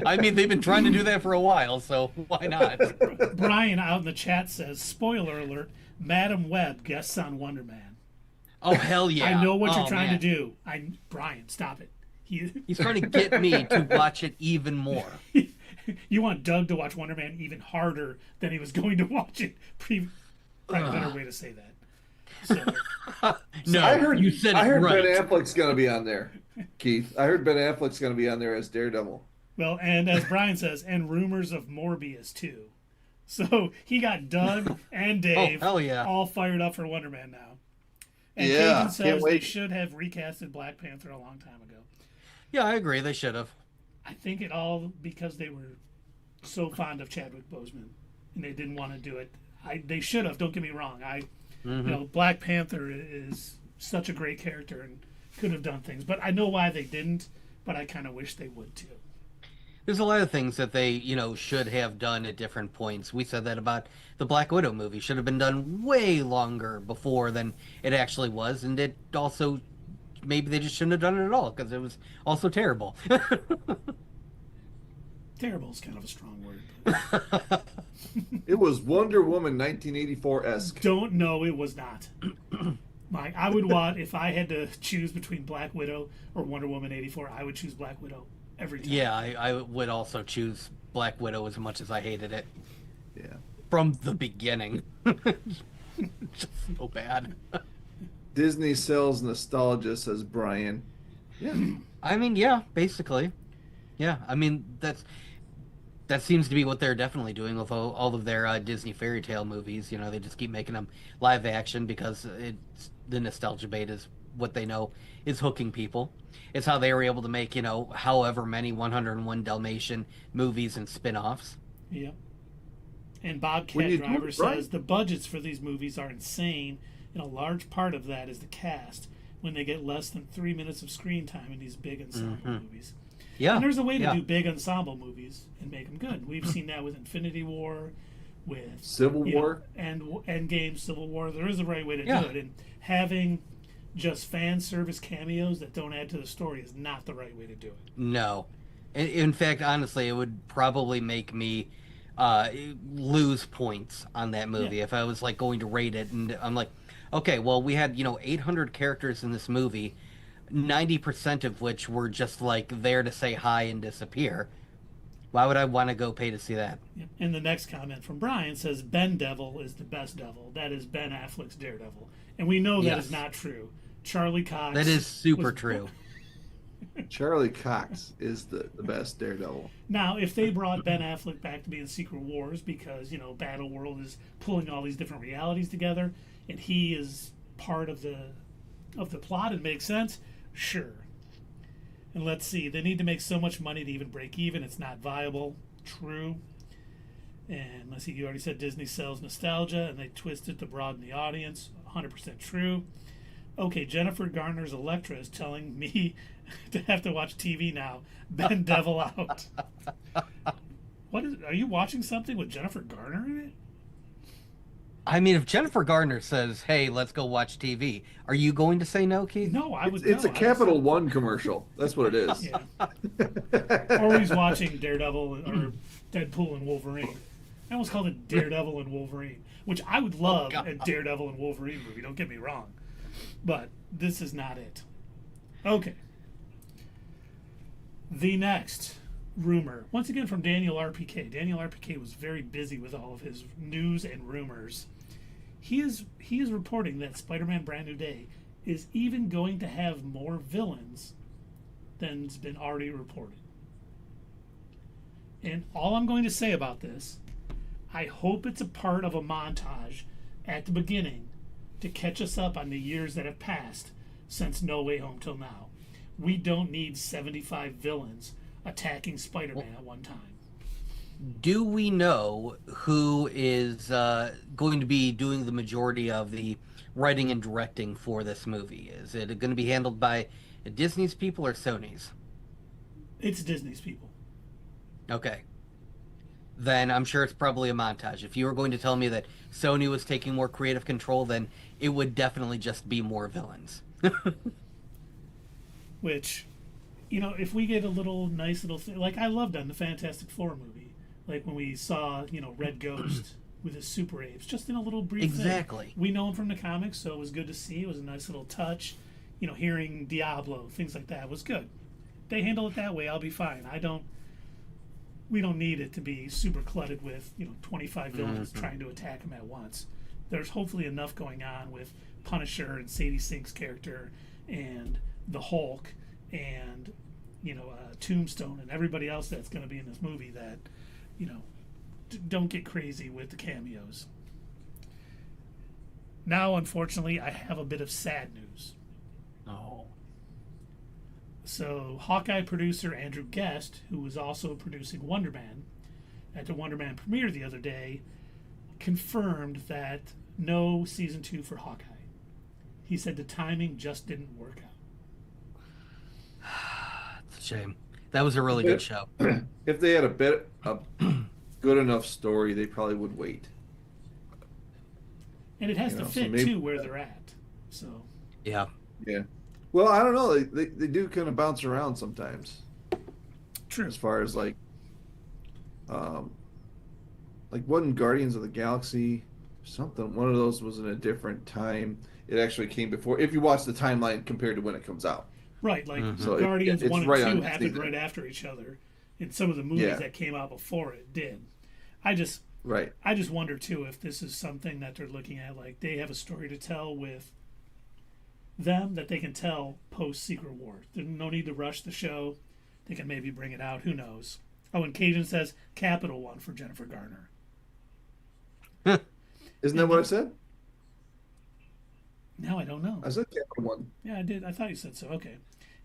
I mean, they've been trying to do that for a while, so why not? Brian out in the chat says, spoiler alert, Madam Web guests on Wonder Man. Oh, hell yeah. I know what you're trying to do. Brian, stop it. He's trying to get me to watch it even more. You want Doug to watch Wonder Man even harder than he was going to watch it. Probably a better way to say that. No, I heard you said I heard right. Ben Affleck's going to be on there, Keith. I heard Ben Affleck's going to be on there as Daredevil. Well, and as Brian says, and rumors of Morbius too. So he got Doug and Dave all fired up for Wonder Man now. And Kagan says they should have recasted Black Panther a long time ago. Yeah, I agree. They should have. I think it all because they were so fond of Chadwick Boseman and they didn't want to do it. They should have. Don't get me wrong. Black Panther is such a great character and could have done things, but I know why they didn't. But I kind of wish they would too. There's a lot of things that they, should have done at different points. We said that about the Black Widow movie. Should have been done way longer before than it actually was, and it also maybe they just shouldn't have done it at all because it was also terrible. Terrible is kind of a strong word. It was Wonder Woman 1984-esque. Don't know, it was not. Mike, I would want, if I had to choose between Black Widow or Wonder Woman 84, I would choose Black Widow every time. Yeah, I would also choose Black Widow as much as I hated it. Yeah. From the beginning. Just so bad. Disney sells nostalgia, says Brian. Yeah. I mean, yeah, basically. Yeah, I mean, that seems to be what they're definitely doing with all of their Disney fairy tale movies. They just keep making them live action because the nostalgia bait is what they know is hooking people. It's how they were able to make, however many 101 Dalmatian movies and spin-offs. Yeah. And Bobcat Driver says the budgets for these movies are insane, and a large part of that is the cast when they get less than 3 minutes of screen time in these big ensemble movies. Yeah. And there's a way to do big ensemble movies and make them good. We've seen that with Infinity War, with Civil War, and Endgame, Civil War. There is a right way to do it, and having just fan service cameos that don't add to the story is not the right way to do it. No. In fact, honestly, it would probably make me lose points on that movie if I was like going to rate it, and I'm like, okay, well, we had 800 characters in this movie, 90% of which were just like there to say hi and disappear. Why would I want to go pay to see that? Yep. And the next comment from Brian says Ben Devil is the best devil. That is Ben Affleck's Daredevil, and we know that is not true. Charlie Cox. That is super true. Charlie Cox is the best Daredevil. Now, if they brought Ben Affleck back to be in Secret Wars because, Battle World is pulling all these different realities together and he is part of the plot, it makes sense, sure. And let's see, they need to make so much money to even break even, it's not viable. True. And let's see, you already said Disney sells nostalgia and they twist it to broaden the audience. 100% true. Okay, Jennifer Garner's Elektra is telling me to have to watch TV now. Ben Devil out. Are you watching something with Jennifer Garner in it? I mean, if Jennifer Garner says, hey, let's go watch TV, are you going to say no, Keith? No, I would. It's a Capital One commercial. That's what it is. Yeah. Or he's watching Daredevil or Deadpool and Wolverine. I almost called it Daredevil and Wolverine, which I would love a Daredevil and Wolverine movie, don't get me wrong. But this is not it. Okay. The next rumor, once again from Daniel RPK. Daniel RPK was very busy with all of his news and rumors. He is reporting that Spider-Man Brand New Day is even going to have more villains than's been already reported. And all I'm going to say about this, I hope it's a part of a montage at the beginning to catch us up on the years that have passed since No Way Home till now. We don't need 75 villains attacking Spider-Man at one time. Do we know who is going to be doing the majority of the writing and directing for this movie? Is it going to be handled by Disney's people or Sony's? It's Disney's people. Okay. Then I'm sure it's probably a montage. If you were going to tell me that Sony was taking more creative control, then it would definitely just be more villains. Which, you know, if we get a nice little thing, like I loved on the Fantastic Four movie, like when we saw, you know, Red Ghost with his super apes, just in a little brief exactly. thing. We know him from the comics, so it was good to see. It was a nice little touch. You know, hearing Diablo, things like that was good. They handle it that way, I'll be fine. We don't need it to be super cluttered with, you know, 25 villains trying to attack him at once. There's hopefully enough going on with Punisher and Sadie Sink's character and the Hulk and, you know, Tombstone and everybody else that's going to be in this movie that, you know, don't get crazy with the cameos. Now, unfortunately, I have a bit of sad news. Oh. So, Hawkeye producer Andrew Guest, who was also producing Wonder Man, at the Wonder Man premiere the other day, confirmed that no season 2 for Hawkeye. He said the timing just didn't work out. It's a shame. That was a really good show. If they had a good enough story, they probably would wait. And it has to fit, too, where they're at. So. Yeah. Yeah. Well, I don't know. They do kind of bounce around sometimes. True. As far as like wasn't Guardians of the Galaxy something? One of those was in a different time. It actually came before. If you watch the timeline compared to when it comes out. Right, like So Guardians 1 and right 2 happened right after each other. And some of the movies that came out before it did. I just wonder, too, if this is something that they're looking at. Like, they have a story to tell with them that they can tell post-Secret War. There's no need to rush the show. They can maybe bring it out. Who knows? Oh, and Cajun says Capital One for Jennifer Garner. Isn't that what I said? No, I don't know. I said Capital One. Yeah, I did. I thought you said so. Okay.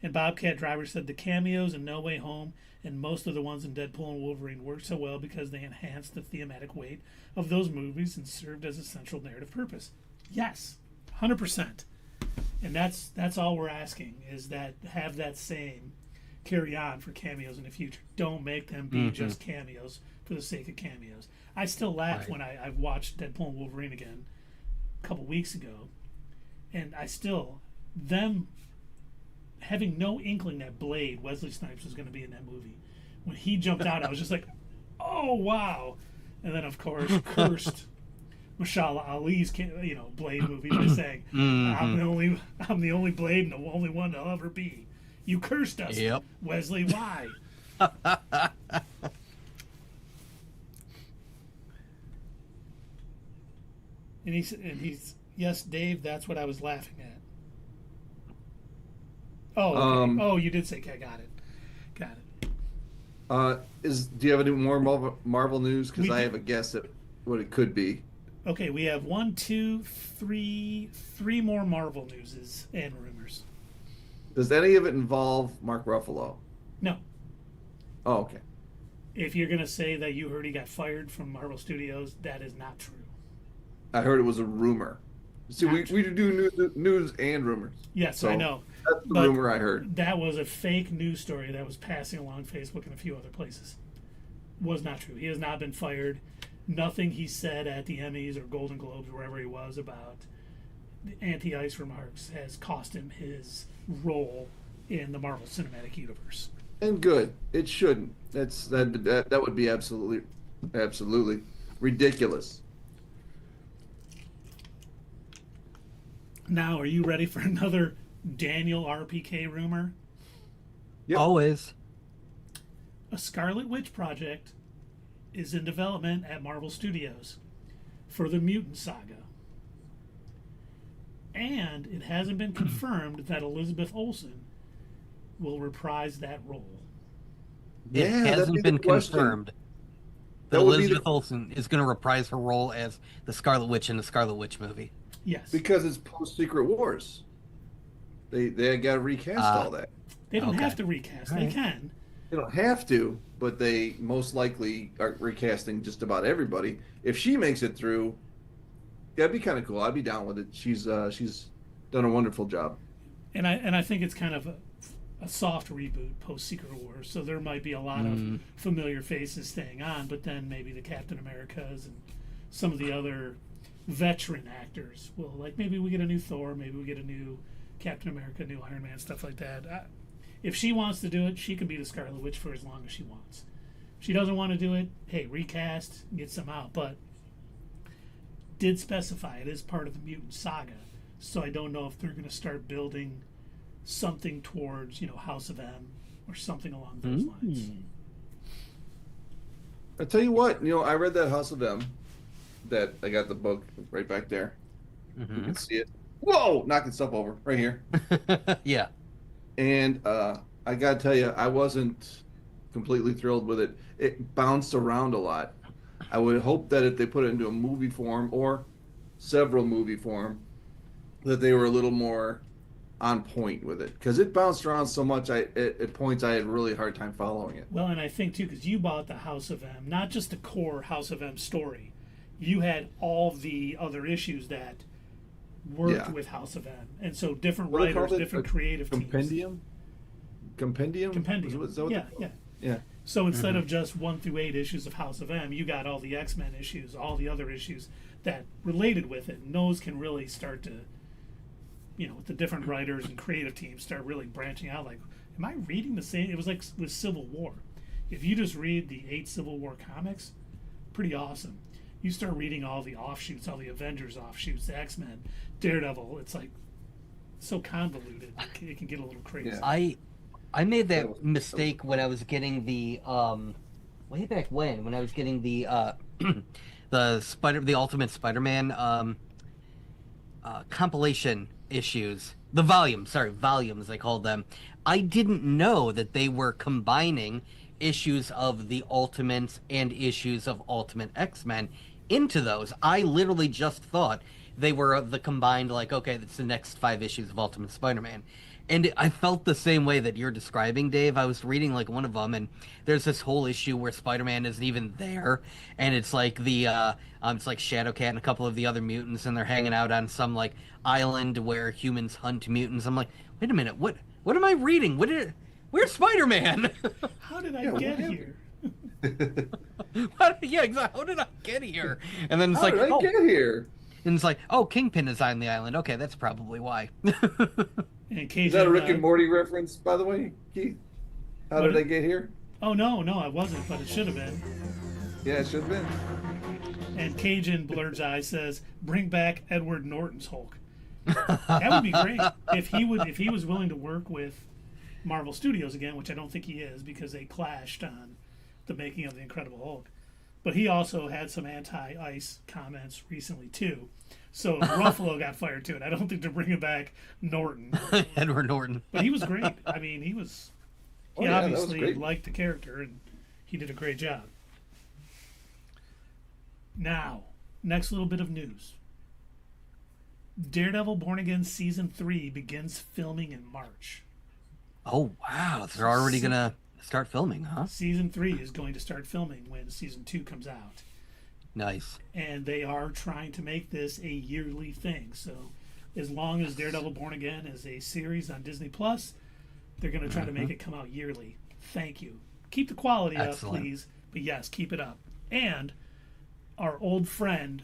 And Bobcat Driver said the cameos in No Way Home and most of the ones in Deadpool and Wolverine worked so well because they enhanced the thematic weight of those movies and served as a central narrative purpose. Yes, 100%. And that's all we're asking, is that have that same carry on for cameos in the future. Don't make them be just cameos for the sake of cameos. I still laugh when I watched Deadpool and Wolverine again a couple weeks ago, and them having no inkling that Blade, Wesley Snipes, was going to be in that movie. When he jumped out, I was just like, oh, wow. And then, of course, cursed Mashallah Ali's Blade movie by saying, I'm the only Blade and the only one there'll ever be. You cursed us, Wesley. Why? And he's yes, Dave. That's what I was laughing at. Oh, okay. Oh, you did say, okay, got it. Do you have any more Marvel news? Because I have a guess at what it could be. Okay, we have 3 more Marvel newses and rumors. Does any of it involve Mark Ruffalo? No. Oh, okay. If you're gonna say that you heard he got fired from Marvel Studios, that is not true. I heard it was a rumor. See, we do news and rumors. Yes, so I know. That's the rumor I heard. That was a fake news story that was passing along Facebook and a few other places. Was not true. He has not been fired. Nothing he said at the Emmys or Golden Globes, wherever he was, about anti-ice remarks has cost him his role in the Marvel Cinematic Universe. And good. It shouldn't. That would be absolutely ridiculous. Now, are you ready for another Daniel RPK rumor? Yep. Always. A Scarlet Witch project is in development at Marvel Studios for the Mutant Saga. And it hasn't been confirmed that Elizabeth Olsen will reprise that role. It hasn't been confirmed that Elizabeth Olsen is going to reprise her role as the Scarlet Witch in the Scarlet Witch movie. Yes. Because it's post-Secret Wars. They got to recast all that. They don't have to recast. They can. They don't have to, but they most likely are recasting just about everybody. If she makes it through, that'd be kind of cool. I'd be down with it. She's done a wonderful job. And I think it's kind of a soft reboot post Secret Wars, so there might be a lot of familiar faces staying on, but then maybe the Captain Americas and some of the other veteran actors will, like, maybe we get a new Thor, maybe we get a new Captain America, new Iron Man, stuff like that. If she wants to do it, she can be the Scarlet Witch for as long as she wants. If she doesn't want to do it, hey, recast, get some out. But did specify it is part of the Mutant Saga, so I don't know if they're going to start building something towards, House of M or something along those lines. I tell you what, I read that House of M. That I got the book right back there. You can see it. Whoa! Knocking stuff over right here. Yeah. And I gotta tell you, I wasn't completely thrilled with it. It bounced around a lot. I would hope that if they put it into a movie form or several movie form, that they were a little more on point with it, because it bounced around so much. At points I had a really hard time following it. Well, and I think too, because you bought the House of M, not just the core House of M story. You had all the other issues that worked with House of M, and so different writers, different creative teams. Compendium. Yeah. So instead of just 1 through 8 issues of House of M, you got all the X-Men issues, all the other issues that related with it, and those can really start to, with the different writers and creative teams start really branching out. Like, am I reading the same? It was like with Civil War. If you just read the 8 Civil War comics, pretty awesome. You start reading all the offshoots, all the Avengers offshoots, the X-Men, Daredevil. It's like so convoluted. It can get a little crazy. Yeah. I made that mistake when I was getting the way back when I was getting the the Ultimate Spider-Man compilation issues. The volumes they called them. I didn't know that they were combining issues of the Ultimates and issues of Ultimate X-Men into those. I literally just thought they were the combined, like, okay, that's the next 5 issues of Ultimate Spider-Man. And I felt the same way that you're describing, Dave. I was reading, like, one of them, and there's this whole issue where Spider-Man isn't even there, and it's like it's like Shadowcat and a couple of the other mutants, and they're hanging out on some, like, island where humans hunt mutants. I'm like, wait a minute, what am I reading? Where's Spider-Man? How did I get here? Yeah, exactly. How did I get here? And then it's How did I get here? And it's like, oh, Kingpin is on the island. Okay, that's probably why. Is that a Rick and Morty reference, by the way, Keith? How did I get here? Oh, no, I wasn't, but it should have been. Yeah, it should have been. And Cajun Blurred's Eye says, bring back Edward Norton's Hulk. That would be great. If he was willing to work with Marvel Studios again, which I don't think he is, because they clashed on the making of the Incredible Hulk. But he also had some anti-ICE comments recently too. So Ruffalo got fired too, and I don't think they're bringing back Norton. Edward Norton. But he was great. I mean, he obviously liked the character, and he did a great job. Now, next little bit of news. Daredevil Born Again Season 3 begins filming in March. Oh, wow. They're already going to start filming, huh? Season 3 is going to start filming when Season 2 comes out. Nice. And they are trying to make this a yearly thing. So as long as Daredevil Born Again is a series on Disney Plus, they're going to try to make it come out yearly. Thank you. Keep the quality up, please. But yes, keep it up. And our old friend,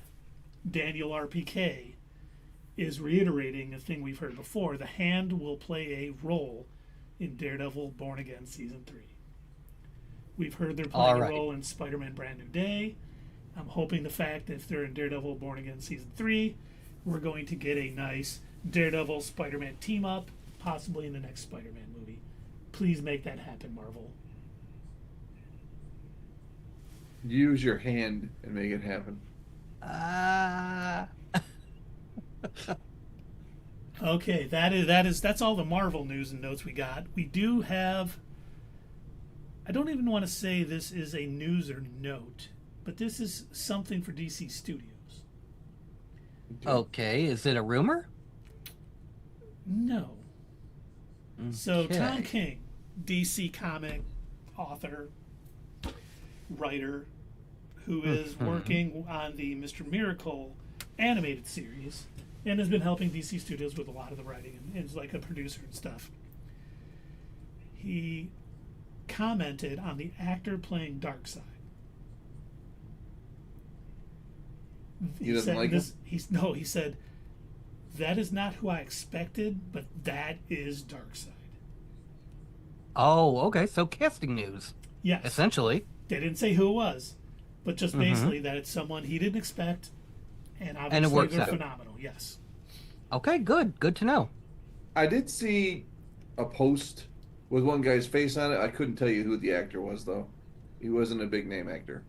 Daniel RPK, is reiterating a thing we've heard before. The Hand will play a role in Daredevil Born Again Season 3. We've heard they're playing a role in Spider-Man Brand New Day. I'm hoping the fact that if they're in Daredevil Born Again Season 3, we're going to get a nice Daredevil Spider-Man team-up, possibly in the next Spider-Man movie. Please make that happen, Marvel. Use your hand and make it happen. Okay, that's all the Marvel news and notes we got. We do have. I don't even want to say this is a news or note, but this is something for DC Studios. Okay, is it a rumor? No. Okay. So Tom King, DC comic author, writer, who is working on the Mr. Miracle animated series and has been helping DC Studios with a lot of the writing and is like a producer and stuff. He commented on the actor playing Darkseid. He doesn't like him? He said, that is not who I expected, but that is Darkseid. Oh, okay. So casting news. Yes. Essentially. They didn't say who it was, but just basically that it's someone he didn't expect, and obviously they're phenomenal. Yes. Okay, good. Good to know. I did see a post with one guy's face on it. I couldn't tell you who the actor was, though. He wasn't a big name actor.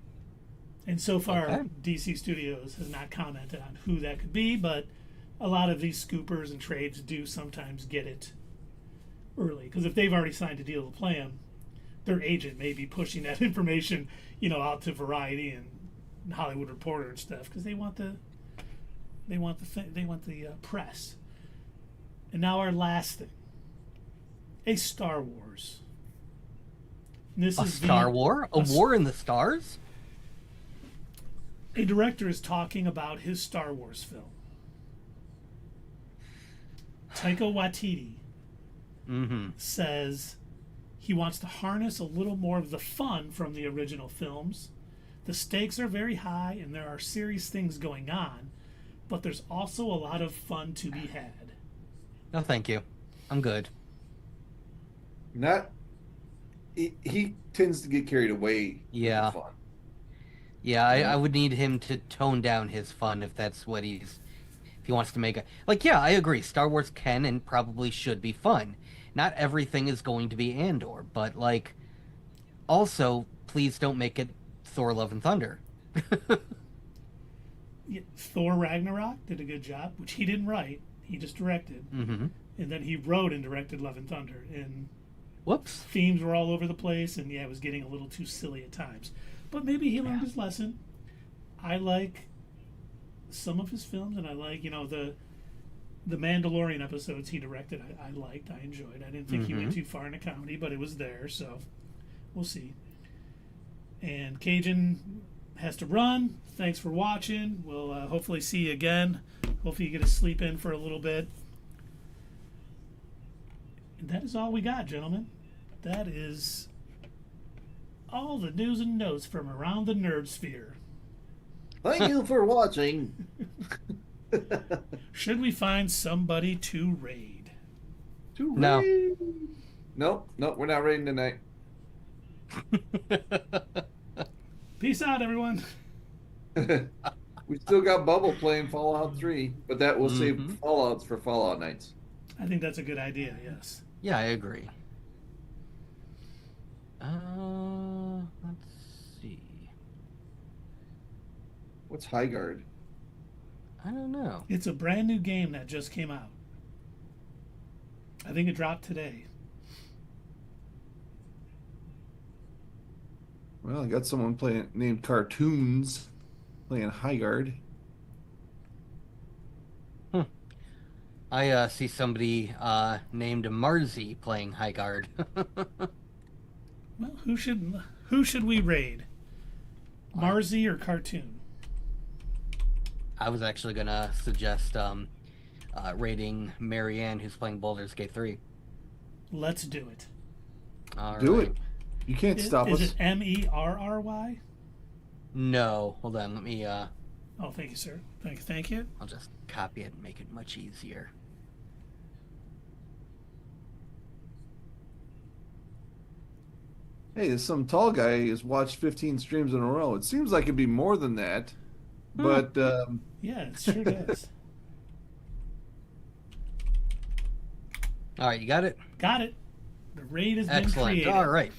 And so far, DC Studios has not commented on who that could be, but a lot of these scoopers and trades do sometimes get it early. Because if they've already signed a deal to play him, their agent may be pushing that information, out to Variety and Hollywood Reporter and stuff, because they want the press. And now our last thing, a Star Wars. This is Star War? A war in the stars? A director is talking about his Star Wars film. Taika Waititi says he wants to harness a little more of the fun from the original films. The stakes are very high and there are serious things going on, but there's also a lot of fun to be had. No, thank you. I'm good. He tends to get carried away. Yeah. With the fun. Yeah, I would need him to tone down his fun if that's what if he wants to make it. I agree. Star Wars can and probably should be fun. Not everything is going to be Andor, but also, please don't make it Thor: Love and Thunder. Yeah, Thor Ragnarok did a good job, which he didn't write. He just directed. And then he wrote and directed Love and Thunder. And whoops. Themes were all over the place, and it was getting a little too silly at times. But maybe he learned his lesson. I like some of his films, and I like, the Mandalorian episodes he directed. I liked, I enjoyed. I didn't think he went too far in a comedy, but it was there, so we'll see. And Cajun has to run. Thanks for watching. We'll hopefully see you again. Hopefully you get to sleep in for a little bit. And that is all we got, gentlemen. That is all the news and notes from around the nerd sphere. Thank you for watching. Should we find somebody to raid? No. Nope, we're not raiding tonight. Peace out, everyone. We still got Bubble playing Fallout 3, but that will save Fallouts for Fallout nights. I think that's a good idea, yes. Yeah, I agree. Let's see. What's Highguard? I don't know. It's a brand new game that just came out. I think it dropped today. Well, I got someone playing named Cartoons playing Highguard. I see somebody named Marzi playing Highguard. Well, who should we raid? Marzi or Cartoon? I was actually gonna suggest raiding Marianne, who's playing Baldur's Gate 3. Let's do it. All do right. it. You can't stop us. Is it Merry? No, hold on. Let me. Oh, thank you, sir. Thank you. I'll just copy it and make it much easier. Hey, some tall guy has watched 15 streams in a row. It seems like it'd be more than that, but yeah, it sure does. All right, you got it? Got it. The raid has been Excellent. created. All right.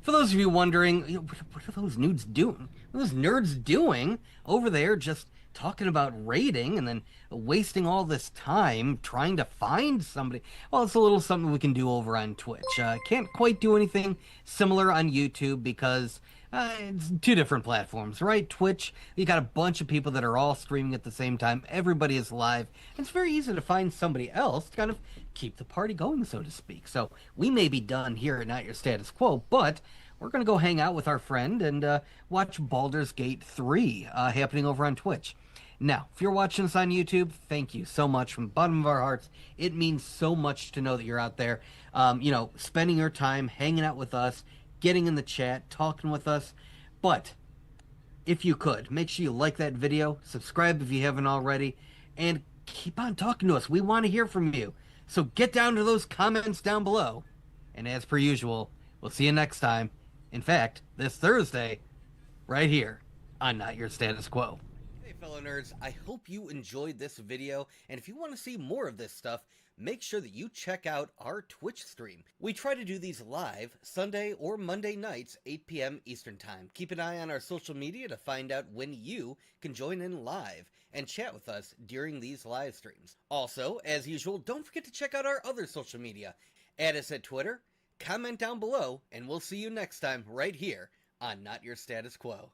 for those of you wondering, what are those nudes doing? What are those nerds doing over there just talking about raiding and then wasting all this time trying to find somebody? Well, it's a little something we can do over on Twitch. Can't quite do anything similar on YouTube because it's two different platforms, right? Twitch, you got a bunch of people that are all streaming at the same time. Everybody is live. It's very easy to find somebody else to kind of keep the party going, so to speak. So we may be done here at Not Your Status Quo, but we're going to go hang out with our friend and watch Baldur's Gate 3 happening over on Twitch. Now, if you're watching us on YouTube, thank you so much from the bottom of our hearts. It means so much to know that you're out there, spending your time hanging out with us, getting in the chat, talking with us. But if you could, make sure you like that video, subscribe if you haven't already, and keep on talking to us. We want to hear from you. So get down to those comments down below. And as per usual, we'll see you next time. In fact, this Thursday, right here on Not Your Status Quo. Hey fellow nerds, I hope you enjoyed this video, and if you want to see more of this stuff, make sure that you check out our Twitch stream. We try to do these live Sunday or Monday nights, 8 p.m. Eastern Time. Keep an eye on our social media to find out when you can join in live and chat with us during these live streams. Also, as usual, don't forget to check out our other social media. Add us at Twitter, comment down below, and we'll see you next time right here on Not Your Status Quo.